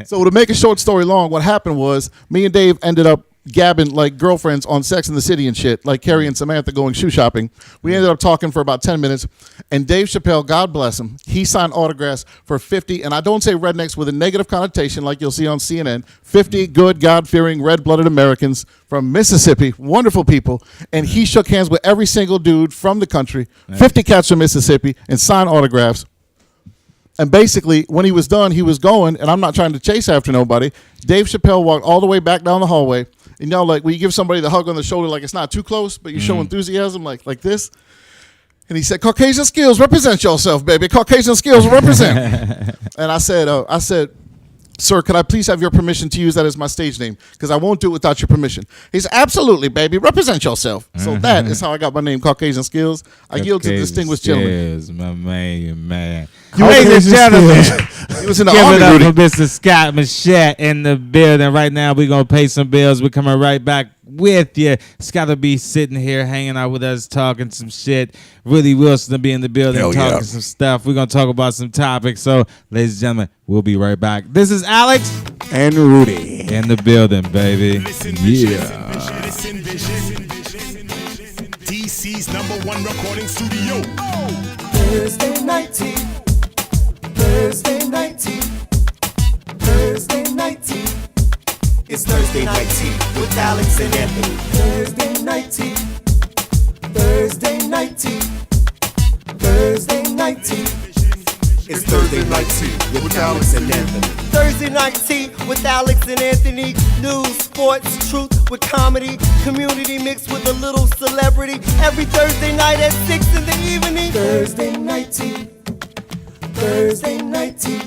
S9: So to make a short story long, what happened was me and Dave ended up gabbing like girlfriends on Sex in the City and shit, like Carrie and Samantha going shoe shopping. We ended up talking for about 10 minutes, and Dave Chappelle, God bless him, he signed autographs for 50, and I don't say rednecks with a negative connotation like you'll see on CNN, 50 good, God-fearing, red-blooded Americans from Mississippi, wonderful people, and he shook hands with every single dude from the country, 50 cats from Mississippi, and signed autographs. And basically, when he was done, he was going, and I'm not trying to chase after nobody. Dave Chappelle walked all the way back down the hallway. You know, like when you give somebody the hug on the shoulder, like it's not too close, but you show enthusiasm, like this. And he said, "Caucasian Skills, represent yourself, baby. Caucasian Skills, represent." And I said, "Sir, could I please have your permission to use that as my stage name? Because I won't do it without your permission." He said, "Absolutely, baby. Represent yourself." So that is how I got my name, Caucasian Skills. I yield to the distinguished gentleman.
S3: Yes, my man.
S4: Caucasian
S3: Ladies and gentlemen,
S9: He was in the
S3: give
S9: army,
S3: it up
S9: Rudy.
S3: for Mr. Scott Machette in the building. Right now, we're going to pay some bills. We're coming right back with you. Scott will be sitting here hanging out with us, talking some shit. Rudy Wilson will be in the building
S10: Hell
S3: talking
S10: yeah.
S3: some stuff. We're going to talk about some topics. So, ladies and gentlemen, we'll be right back. This is Alex
S4: And Rudy.
S3: in the building, baby.
S1: Listen, vision,
S3: Yeah.
S1: listen, vision. DC's #1 recording studio.
S2: Thursday night tea. Thursday night tea. Thursday night tea. It's Thursday night tea with Alex and Anthony. Thursday night tea. Thursday night tea. Thursday night tea. It's Thursday Night Tea with Alex and Anthony.
S11: Thursday Night Tea with Alex and Anthony. News, sports, truth with comedy. Community mixed with a little celebrity. Every Thursday night at 6 in the evening.
S2: Thursday Night Tea. Thursday Night Tea.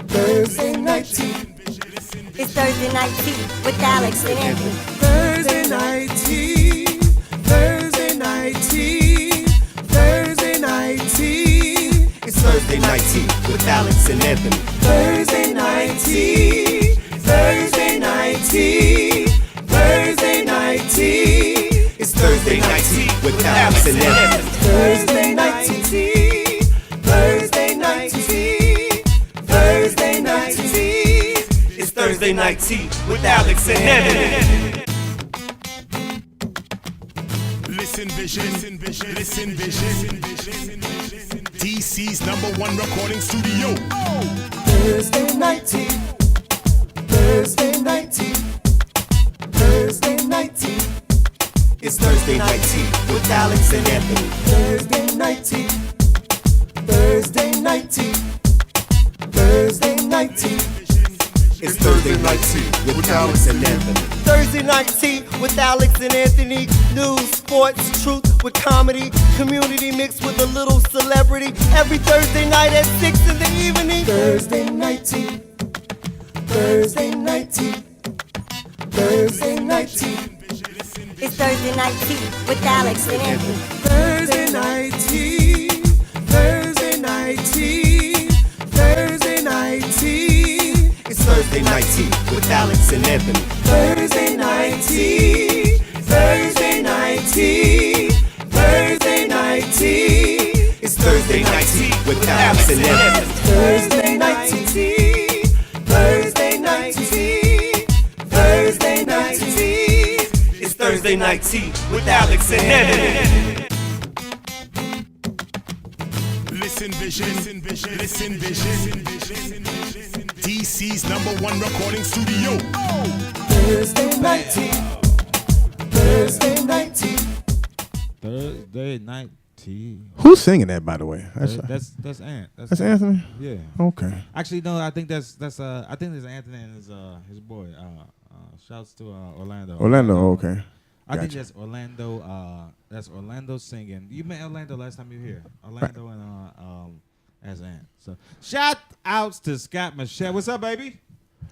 S2: Thursday Night Tea.
S6: It's Thursday Night Tea with Alex and Anthony.
S2: Thursday Night Tea. Thursday Night Tea. Thursday Night Tea.
S11: It's Thursday Night Tea with Alex and Anthony.
S2: Thursday Night Tea. Thursday Night Tea. Thursday Night Tea.
S11: It's Thursday Night Tea with Alex and Anthony.
S2: Thursday Night Tea. Thursday Night Tea. Thursday Night Tea.
S11: It's Thursday Night Tea with Alex and Anthony.
S1: Listen vision, listen vision. DC's #1 recording studio.
S2: Thursday Night Tea. Thursday Night Tea. Thursday Night Tea.
S11: It's Thursday Night Tea with Alex and Anthony.
S2: Thursday Night Tea. Thursday Night Tea. Thursday Night Tea.
S11: It's Thursday Night Tea with Alex and Anthony. Thursday Night Tea with Alex and Anthony. News, sports, truth with comedy. Community mixed with a little celebrity. Every Thursday night at 6 in the evening.
S2: Thursday Night Tea. Thursday Night Tea. Thursday Night Tea.
S6: It's Thursday Night Tea with Alex and Anthony.
S2: Thursday Night Tea. Thursday Night Tea. Thursday Night Tea.
S11: It's Thursday Night Tea with Alex and Anthony.
S2: Thursday Night Tea. Thursday Night Tea. Thursday Night Tea.
S11: It's Thursday Night Tea with Alex and Anthony.
S2: Thursday Night Tea. Thursday Night Tea. Thursday Night Tea.
S11: It's Thursday Night Tea with Alex and Anthony.
S1: Listen vision, listen vision. DC's #1 recording studio.
S2: Thursday Night Tea. Thursday Night Tea.
S3: Thursday Night Tea.
S4: Who's singing that, by the way?
S3: That's Ant.
S4: That's Anthony.
S3: Yeah.
S4: Okay.
S3: Actually, no. I think that's I think it's Anthony and his boy. Shouts to Orlando.
S4: Orlando. Okay.
S3: I think
S4: Gotcha.
S3: that's Orlando. That's Orlando singing. You met Orlando last time you were here. Orlando and as Ant. So shout outs to Scott Michelle. What's up, baby?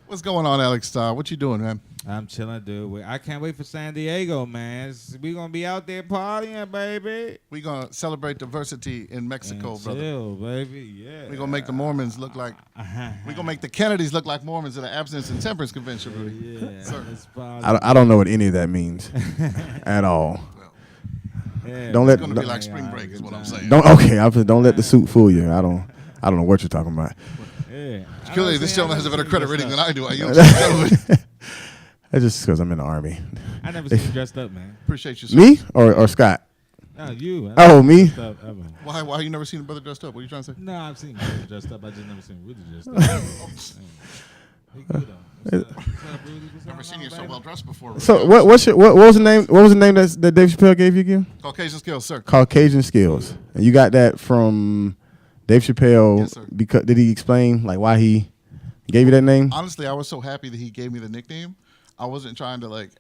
S9: What's going on, Alex? What you doing, man?
S3: I'm chilling, dude. I can't wait for San Diego, man. We gonna be out there partying, baby.
S9: We gonna celebrate diversity in Mexico,
S3: And
S9: brother.
S3: chill, baby. Yeah.
S9: We gonna make the Mormons look like. We gonna make the Kennedys look like Mormons at an abstinence and temperance convention, Rudy.
S3: Yeah.
S9: Sir.
S3: Let's party.
S4: I don't know what any of that means at all.
S3: Yeah,
S4: Don't let
S9: It's gonna be
S4: don't,
S9: like spring break, is what I'm saying.
S4: don't let the suit fool you. I don't know what you're talking about.
S3: Yeah.
S9: Clearly, this gentleman has a better credit rating than I do. I yield to
S4: That's
S9: the gentleman.
S4: just because I'm in the army.
S3: I never seen you dressed up, man.
S9: Appreciate you, sir.
S4: Me or Scott?
S3: No, you.
S4: Oh, me?
S3: Dressed up ever.
S9: Why you never seen a brother dressed up? What are you trying to say?
S3: No, I've seen you dressed up. I just never seen Rudy dressed up. He good though. What's up, Rudy? What's
S9: Never
S3: up,
S9: seen you so
S3: baby?
S9: well dressed before.
S4: So what was the name? What was the name that Dave Chappelle gave you again?
S9: Caucasian skills, sir.
S4: Caucasian Skills, and you got that from Dave Chappelle.
S9: Yes, sir.
S4: Because did he explain like why he gave you that name?
S9: Honestly, I was so happy that he gave me the nickname. I wasn't trying to like,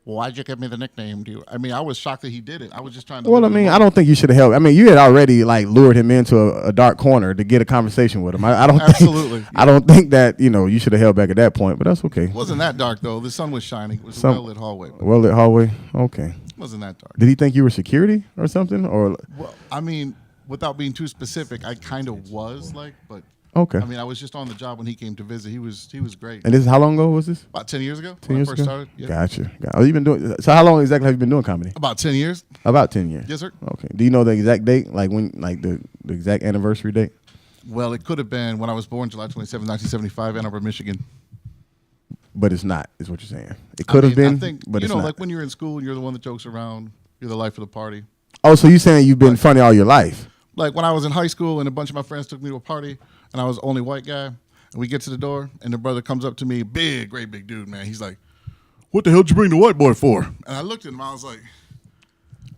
S9: well, why'd you give me the nickname, dude? I mean, I was shocked that he did it. I was just trying to.
S4: Well, I mean, I don't think you should have helped. I mean, you had already like lured him into a dark corner to get a conversation with him. I don't
S9: Absolutely.
S4: Think, I don't think that you should have held back at that point, but that's okay.
S9: It wasn't that dark though. The sun was shining. It was a
S4: Some-
S9: well-lit hallway. But
S4: Well lit hallway. Okay.
S9: it wasn't that dark.
S4: Did he think you were security or something? Or
S9: Well, I mean, without being too specific, I kind of was like, but
S4: okay.
S9: I mean, I was just on the job when he came to visit. He was great.
S4: And this is how long ago was this?
S9: About 10 years ago.
S4: 10
S9: when
S4: years
S9: I first
S4: ago.
S9: started. Yeah.
S4: Gotcha. Oh, you've been doing. So how long exactly have you been doing comedy?
S9: About 10 years.
S4: About 10 years.
S9: Yes, sir.
S4: Okay. Do you know the exact date? Like when? Like the exact anniversary date?
S9: Well, it could have been when I was born, July 27, 1975, Ann Arbor, Michigan.
S4: But it's not. Is what you're saying? It could have
S9: I
S4: been.
S9: think,
S4: but it's not.
S9: like when you're in school, you're the one that jokes around. You're the life of the party.
S4: Oh, so you saying you've been funny all your life?
S9: Like when I was in high school and a bunch of my friends took me to a party and I was the only white guy, and we get to the door and the brother comes up to me, great big dude, man. He's like, "What the hell did you bring the white boy for?" And I looked at him, I was like,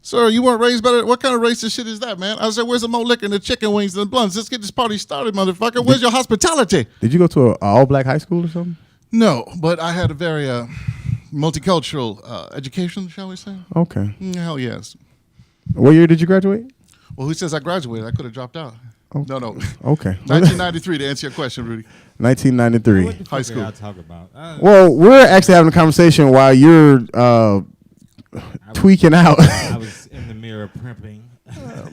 S9: Sir, you weren't raised better. What kind of racist shit is that, man? I said, where's the more liquor and the chicken wings and the blunts? Let's get this party started, motherfucker. Where's your hospitality?
S4: Did you go to an all-black high school or something?
S9: No, but I had a very multicultural education, shall we say?
S4: Okay.
S9: Hell yes.
S4: What year did you graduate?
S9: Well, who says I graduated? I could have dropped out.
S4: Oh.
S9: No.
S4: Okay.
S9: 1993 to answer your question, Rudy.
S4: 1993.
S9: High school.
S3: I talk about.
S4: Well, we're actually having a conversation while you're tweaking out.
S3: I was in the mirror primping.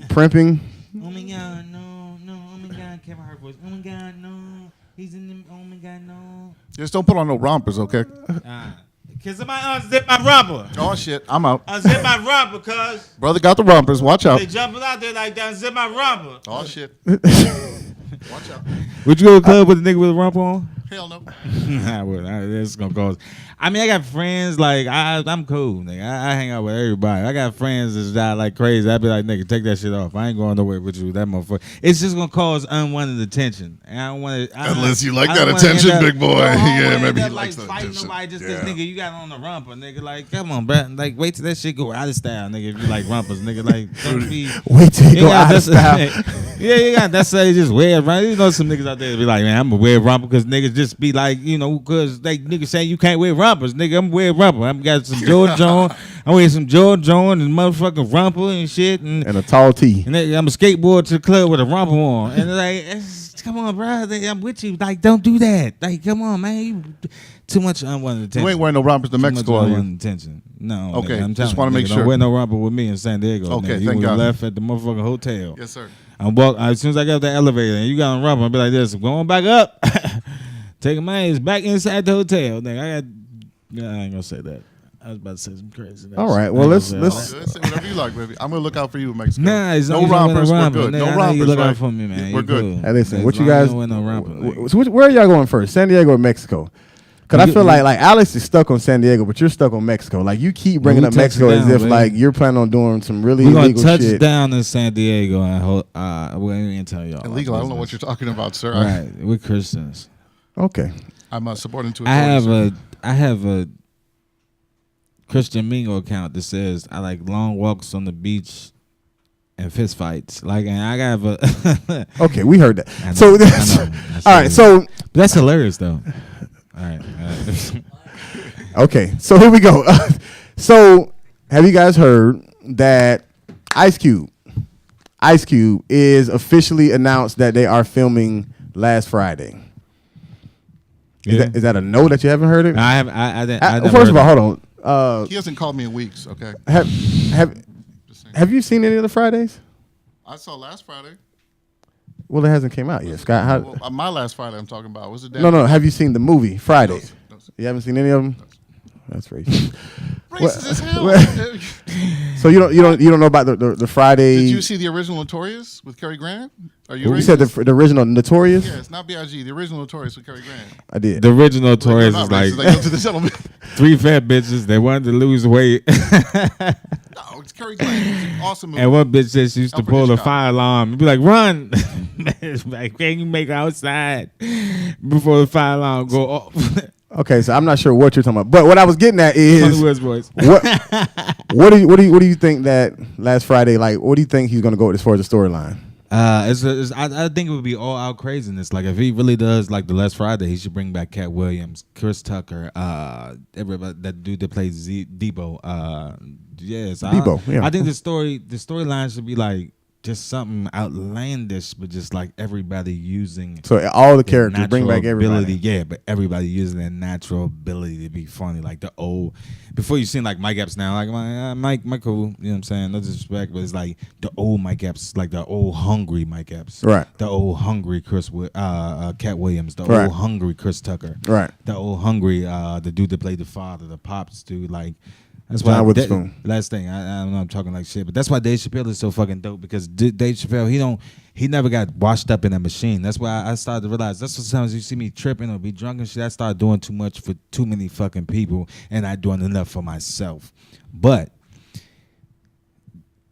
S4: Primping.
S3: Oh my God, no. Oh my God, Kevin Hart voice. Oh my God, no. He's in the. Oh my God, no.
S9: Just don't put on no rompers, okay?
S3: Cause somebody unzip my romper.
S9: Oh shit, I'm out.
S3: Unzip my romper, cuz.
S9: Brother got the rompers. Watch out.
S3: They jumping out there like that. Unzip my romper.
S9: Oh shit. Watch out.
S3: Would you go to the club with a nigga with a romper on?
S9: Hell no.
S3: I would. This is gonna cause. I mean, I got friends like I'm cool, nigga. I hang out with everybody. I got friends that's die like crazy. I'd be like, nigga, take that shit off. I ain't going nowhere with you, that motherfucker. It's just gonna cause unwanted attention, and I don't want to.
S10: Unless you like that attention, big boy. Yeah, maybe he likes that
S3: fighting
S10: attention.
S3: nobody just because nigga you got on the rumper, nigga. Like, come on, bro. Like, wait till that shit go out of style, nigga. If you like rumpers, nigga. Like, don't be.
S4: Wait till you go out of style.
S3: Yeah, you got that's how you just wear it, right? You know, some niggas out there be like, man, I'm gonna wear a romper because niggas just be like, you know, because they niggas saying you can't wear rompers, nigga. I'm wearing romper. I'm got some George Jones. I'm wearing some George Jones and motherfucking romper and shit, and
S4: a tall tee.
S3: And I'm a skateboard to the club with a romper on, and like, come on, bro, I'm with you. Like, don't do that. Like, come on, man. You, too much unwanted attention.
S9: You ain't wearing no rompers to Mexico, are you?
S3: Unwanted attention. No.
S9: Okay,
S3: nigga, I'm
S9: just
S3: want to
S9: make sure.
S3: Don't wear no romper with me in San Diego.
S9: Okay,
S3: nigga.
S9: thank
S3: You
S9: God.
S3: left at the motherfucking hotel.
S9: Yes, sir.
S3: As soon as I got up the elevator and you got on romper, I'll be like this, going back up, taking my ass back inside the hotel. Nigga, I ain't gonna say that. I was about to say some crazy.
S4: All right, well let's.
S9: Say whatever you like, baby. I'm gonna look out for you in Mexico.
S3: Nah, it's
S9: no rompers. We're good.
S3: Nigga,
S9: No
S3: I know
S9: rompers.
S3: you look
S9: right?
S3: out for me, man.
S9: We're
S3: You
S9: good.
S3: cool.
S4: Hey, listen,
S3: As
S4: what you
S3: long as
S4: guys?
S3: don't wear no romper, nigga.
S4: So where are y'all going first, San Diego or Mexico? Because I feel like Alex is stuck on San Diego, but you're stuck on Mexico. Like you keep bringing up Mexico as if like you're planning on doing some really illegal
S3: touch
S4: shit.
S3: down in San Diego and we ain't tell y'all.
S9: Illegal. I don't know what you're talking about, sir.
S3: Right, we're Christians.
S4: Okay.
S9: I'm supporting to.
S3: I have a Christian Mingo account that says I like long walks on the beach and fist fights. Like, and I have a.
S4: Okay, we heard that.
S3: I know,
S4: So
S3: I
S4: that's,
S3: know.
S4: all right. So
S3: that's hilarious though. All right.
S4: Okay, so here we go. So have you guys heard that Ice Cube is officially announced that they are filming last Friday? Is that a no that you haven't heard it?
S3: I have. I never
S4: first of
S3: heard
S4: all,
S3: that.
S4: hold on.
S9: He hasn't called me in weeks. Okay.
S4: Have you seen any of the Fridays?
S9: I saw last Friday.
S4: Well, it hasn't came out yet, Scott. How,
S9: Well, my last Friday I'm talking about. Was it?
S4: no. Have you seen the movie Friday?
S9: No.
S4: You haven't seen any of them? That's racist.
S9: Racist as hell.
S4: So you don't know about the Friday?
S9: Did you see the original Notorious with Cary Grant? Are you?
S4: You
S9: racist?
S4: said the original Notorious?
S9: Yeah, it's not B.I.G. The original Notorious with Cary Grant.
S4: I did.
S3: The original Notorious
S9: You're
S3: is
S9: not
S3: like
S9: racist. Go to the gentleman.
S3: 3 fat bitches. They wanted to lose weight.
S9: No, it's Cary Grant. It's an awesome movie.
S3: And one bitch said she used to
S9: Alfred
S3: pull the
S9: Hitchcock.
S3: fire alarm and be like, run. Like, can you make it outside before the fire alarm go off?
S4: Okay, so I'm not sure what you're talking about, but what I was getting at is
S3: Hollywood's voice.
S4: what do you think that last Friday? Like, what do you think he's gonna go with as far as the storyline?
S3: I think it would be all out craziness. Like, if he really does like the last Friday, he should bring back Cat Williams, Chris Tucker, everybody, that dude that plays Debo. Yes,
S4: Debo, yeah.
S3: I think the storyline should be like just something outlandish, but just like everybody using
S4: So all the
S3: their
S4: characters, bring back
S3: natural
S4: everybody.
S3: ability. Yeah, but everybody using their natural ability to be funny. Like the old, before you seen like Mike Epps now, like Mike cool, you know what I'm saying? No disrespect, but it's like the old Mike Epps, like the old hungry Mike Epps.
S4: Right.
S3: The old hungry Cat Williams, the
S4: Right.
S3: old hungry Chris Tucker.
S4: Right.
S3: The old hungry, the dude that played the father, the Pops dude, like. That's
S4: John
S3: why
S4: Witherspoon.
S3: last thing, I don't know, I'm talking like shit, but that's why Dave Chappelle is so fucking dope, because Dave Chappelle, he never got washed up in a machine. That's why I started to realize that's what sometimes you see me tripping or be drunk and shit. I started doing too much for too many fucking people and not doing enough for myself. But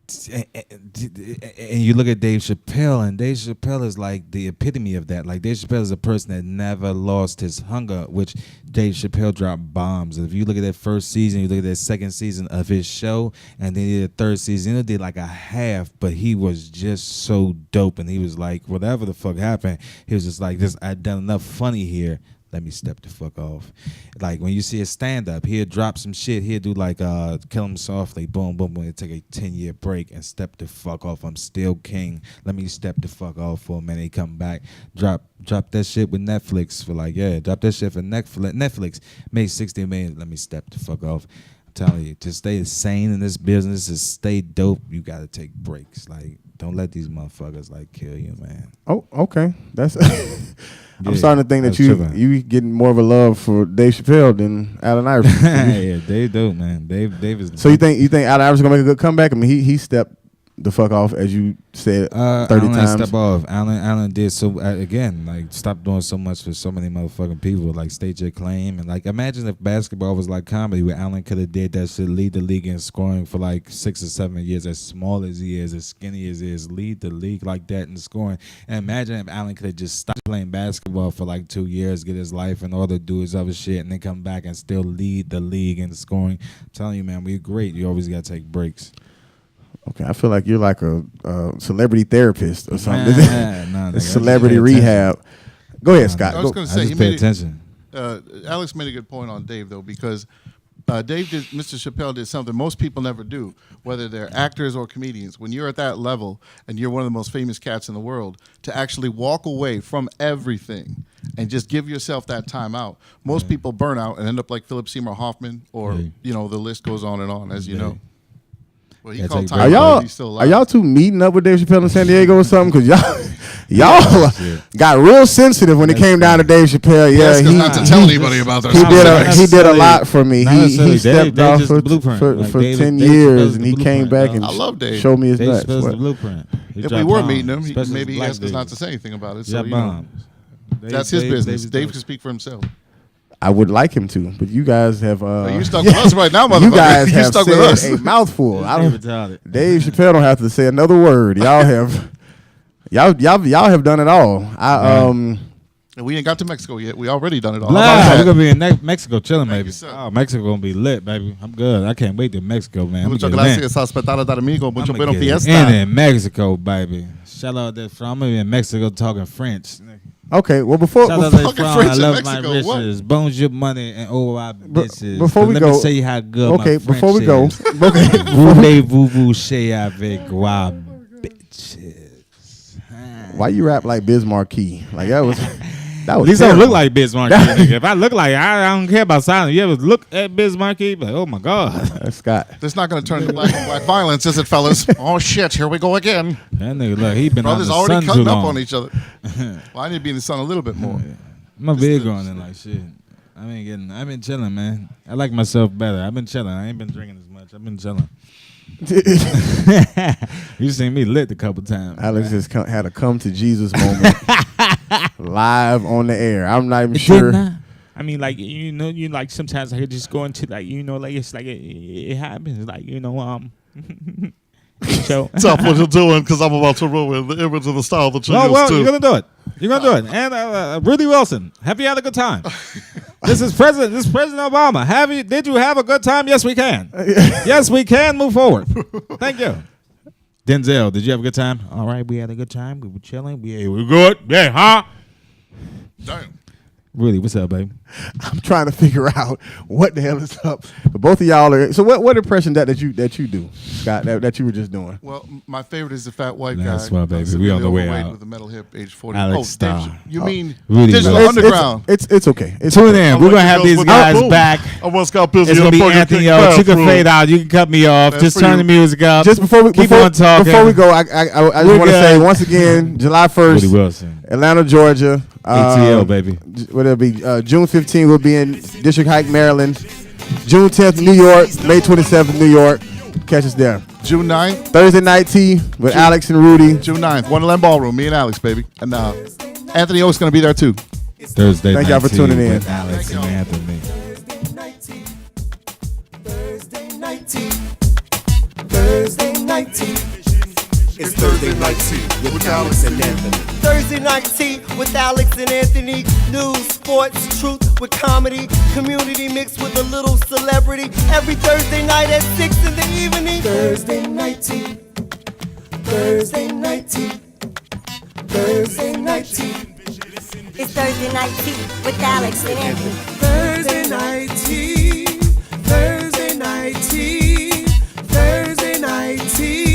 S3: and you look at Dave Chappelle, and Dave Chappelle is like the epitome of that. Like Dave Chappelle is a person that never lost his hunger, which Dave Chappelle dropped bombs. If you look at that first season, you look at that second season of his show, and then he did the third season, he did like a half, but he was just so dope, and he was like, whatever the fuck happened, he was just like, I've done enough funny here. Let me step the fuck off. Like when you see a stand up, he'll drop some shit. He'll do like Kill 'Em Softly, boom, boom, boom. He'll take a 10-year break and step the fuck off. I'm still king. Let me step the fuck off for a minute. He come back, drop that shit with Netflix for drop that shit for Netflix. Made $60 million. Let me step the fuck off. I'm telling you, to stay sane in this business, to stay dope, you gotta take breaks. Like, don't let these motherfuckers like kill you, man.
S4: Oh, okay. That's. I'm
S3: Yeah,
S4: starting to think that
S3: that's true, man.
S4: you getting more of a love for Dave Chappelle than Allen Iverson.
S3: Yeah, Dave dope, man. Dave is.
S4: So you think Allen Iverson gonna make a good comeback? I mean, he stepped the fuck off, as you said 30
S3: Allen
S4: times.
S3: Step off. Allen did so again. Like, stop doing so much for so many motherfucking people. Like, state your claim, and like, imagine if basketball was like comedy, where Allen could have did that shit, lead the league in scoring for like 6 or 7 years, as small as he is, as skinny as he is, lead the league like that in scoring. And imagine if Allen could have just stopped playing basketball for like 2 years, get his life in order, do his other shit, and then come back and still lead the league in scoring. I'm telling you, man, we're great. You always gotta take breaks.
S4: Okay, I feel like you're like a celebrity therapist or something.
S3: Nah,
S4: A celebrity rehab. Go ahead, Scott.
S9: I was going to say,
S3: just pay attention.
S9: Alex made a good point on Dave, though, because Mr. Chappelle did something most people never do, whether they're actors or comedians. When you're at that level and you're one of the most famous cats in the world, to actually walk away from everything and just give yourself that time out. Most people burn out and end up like Philip Seymour Hoffman, or the list goes on, as you know. Well, he called time out, he's still alive.
S4: Are y'all two meeting up with Dave Chappelle in San Diego or something? Because y'all got real sensitive when it came down to Dave Chappelle. Yeah,
S10: he not to tell anybody about that.
S4: He did a lot for me. He stepped
S3: Dave
S4: off
S3: just
S4: for
S3: blueprint. Like
S4: 10
S3: Dave
S4: years, and he
S3: blueprint,
S4: came back
S3: dog.
S4: and
S9: I love Dave.
S4: showed me his
S3: Dave
S4: nuts.
S3: Chappelle's
S4: What?
S3: the blueprint. He
S9: If we
S3: dropped
S9: were
S3: bombs,
S9: meeting him,
S3: especially
S9: maybe he
S3: black
S9: asked us not
S3: dudes.
S9: to say anything about it. So,
S3: Drop bombs.
S9: that's his business.
S3: is
S9: Dave
S3: dope.
S9: can speak for himself.
S4: I would like him to, but you guys have.
S9: You stuck with us right now, motherfucker.
S4: You guys
S9: You
S4: have
S9: stuck
S4: said
S9: with us.
S4: a mouthful. I don't.
S3: Retarded.
S4: Dave Chappelle don't have to say another word. Y'all have. Y'all have done it all.
S9: And we ain't got to Mexico yet. We already done it all. How
S3: Nah,
S9: about
S3: we're
S9: that?
S3: gonna be in Mexico chilling, baby.
S9: you, sir.
S3: Oh, Mexico gonna be lit, baby. I'm good. I can't wait to Mexico, man. I'm
S9: Muchas
S3: gonna get in.
S9: gracias, hospitalidad amigo. Mucho
S3: I'ma
S9: bueno
S3: get
S9: fiesta.
S3: in Mexico, baby. Shout out that from. I'm gonna be in Mexico talking French.
S4: Okay, well before
S3: Shout out
S4: before,
S3: that from.
S9: French
S3: I
S9: in
S3: love
S9: Mexico,
S3: my
S9: what?
S3: riches. Bonjour money and all our bitches.
S4: before we
S3: Let
S4: go-
S3: me say how good
S4: okay,
S3: my French
S4: before we go,
S3: is.
S4: okay,
S3: Voulez-vous chez avec moi, bitches?
S4: why you rap like Biz Marquee? Like that was
S3: At least I don't look like Biz Marquee. Nigga. If I look like I don't care about silence. You ever look at Biz Marquee? Like, oh my god,
S4: That's Scott.
S9: That's not going to turn to black on black violence, is it, fellas? Oh shit, here we go again.
S3: that nigga look. He been
S9: Brothers
S3: on the
S9: already
S3: sun too
S9: cutting up
S3: long.
S9: on each other. Well, I need to be in the sun a little bit more.
S3: I'm a big on it like shit. I've been chilling, man. I like myself better. I've been chilling. I ain't been drinking as much. I've been chilling. You seen me lit a couple times.
S4: Alex just had a come to Jesus moment live on the air. I'm not even
S12: It
S4: sure.
S12: didn't, I mean, like, you know, you like sometimes I could just go into like, you know, like it's like it happens, like, you know, so
S9: Stop what you're doing, because I'm about to ruin the image of the style that you're
S3: Well,
S9: used to.
S3: you're gonna do it. You're gonna do it. And Rudy Wilson, have you had a good time? This is President Obama. Did you have a good time? Yes, we can. Yes, we can move forward. Thank you. Denzel, did you have a good time?
S12: all right, we had a good time. We were chilling. We
S3: We good? Yeah, huh?
S9: Damn.
S3: Rudy, what's up, baby?
S4: I'm trying to figure out what the hell is up. But both of y'all are. So what impression that you do, Scott? That you were just doing.
S9: Well, my favorite is the fat white
S3: That's
S9: guy.
S3: my baby.
S9: severely
S3: We on the way
S9: overweight
S3: out.
S9: With a metal hip, age 40.
S3: Alex
S9: Dave,
S3: Starr.
S9: you mean
S3: Rudy
S9: Digital
S3: Wilson.
S9: Underground?
S4: It's okay. It's
S3: Tune
S4: okay.
S3: in. We're gonna have these guys back.
S9: I once got busy.
S3: It's gonna
S9: in
S3: be
S9: the Burger
S3: Anthony
S9: King
S3: Oates. You can
S9: bathroom.
S3: fade out. You can cut me off.
S9: That's
S3: Just
S9: for
S3: turn
S9: you.
S3: the music up.
S4: Just before we
S3: keep on talking.
S4: Before we go, I just
S3: We're
S4: want to say
S3: good.
S4: once again, July
S3: Rudy
S4: 1st,
S3: Wilson.
S4: Atlanta, Georgia.
S3: ATL, baby.
S4: What'll it be? June 15th, we'll be in District Heights, Maryland. June 10th, New York. May 27th, New York. Catch us there.
S9: June 9th.
S4: Thursday night tea with Alex and Rudy.
S9: June 9th. Wonderland Ballroom. Me and Alex, baby. And Anthony Oates going to be there, too.
S3: Thursday
S4: Thank
S3: night
S4: y'all for
S3: tea
S4: tuning in.
S3: with Alex and Anthony.
S2: Thursday night tea.
S11: It's Thursday Night Tea with Alex and Anthony. Thursday Night Tea with Alex and Anthony. News, sports, truth with comedy. Community mixed with a little celebrity. Every Thursday night at 6 in the evening. Thursday Night Tea. Thursday Night Tea. Thursday Night Tea.
S6: It's Thursday Night Tea with Alex and Anthony.
S2: Thursday Night Tea. Thursday Night Tea. Thursday Night Tea.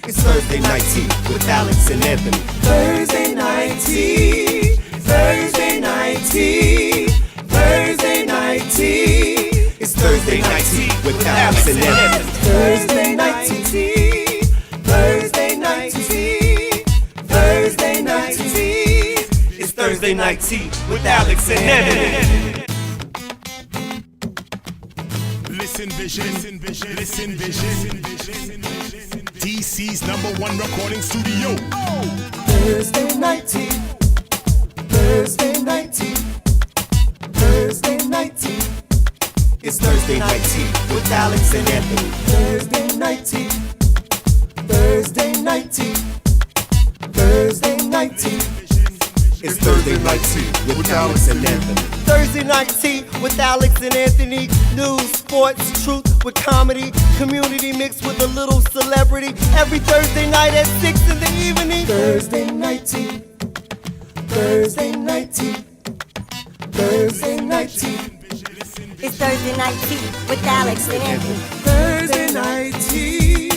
S11: It's Thursday Night Tea with Alex and Anthony.
S2: Thursday Night Tea. Thursday Night Tea. Thursday Night Tea.
S11: It's Thursday Night Tea with Alex and Anthony.
S2: Thursday Night Tea. Thursday Night Tea. Thursday Night Tea.
S11: It's Thursday Night Tea with Alex and Anthony.
S1: Listen vision, listen vision. DC's #1 recording studio.
S2: Thursday Night Tea. Thursday Night Tea. Thursday Night Tea.
S11: It's Thursday Night Tea with Alex and Anthony.
S2: Thursday Night Tea. Thursday Night Tea. Thursday Night Tea.
S11: It's Thursday Night Tea with Alex and Anthony. Thursday Night Tea with Alex and Anthony. News, sports, truth with comedy. Community mixed with a little celebrity. Every Thursday night at 6 in the evening.
S2: Thursday Night Tea. Thursday Night Tea. Thursday Night Tea.
S6: It's Thursday Night Tea with Alex and Anthony.
S2: Thursday Night Tea.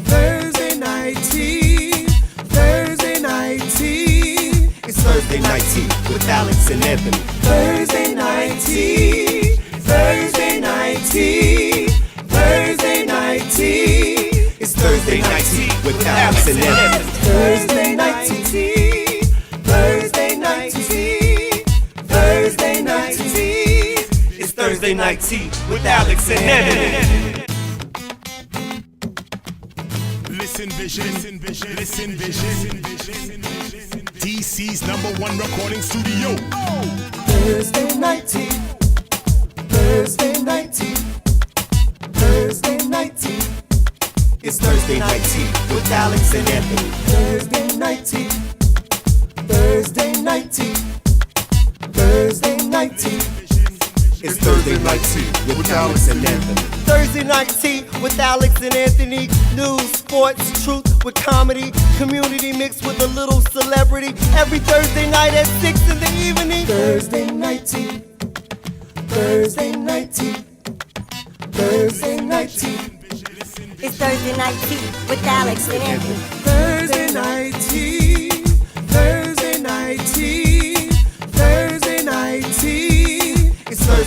S2: Thursday Night Tea. Thursday Night Tea.
S11: It's Thursday Night Tea with Alex and Anthony.
S2: Thursday Night Tea. Thursday Night Tea. Thursday Night Tea.
S11: It's Thursday Night Tea with Alex and Anthony.
S2: Thursday Night Tea. Thursday Night Tea. Thursday Night Tea.
S11: It's Thursday Night Tea with Alex and Anthony.
S1: Listen vision, listen vision. DC's #1 recording studio.
S2: Thursday Night Tea. Thursday Night Tea. Thursday Night Tea.
S11: It's Thursday Night Tea with Alex and Anthony.
S2: Thursday Night Tea. Thursday Night Tea. Thursday Night Tea.
S11: It's Thursday Night Tea with Alex and Anthony. Thursday Night Tea with Alex and Anthony. News, sports, truth with comedy. Community mixed with a little celebrity. Every Thursday night at 6 in the evening.
S2: Thursday Night Tea. Thursday Night Tea. Thursday Night Tea.
S6: It's Thursday Night Tea with Alex and Anthony.
S2: Thursday Night Tea. Thursday Night Tea.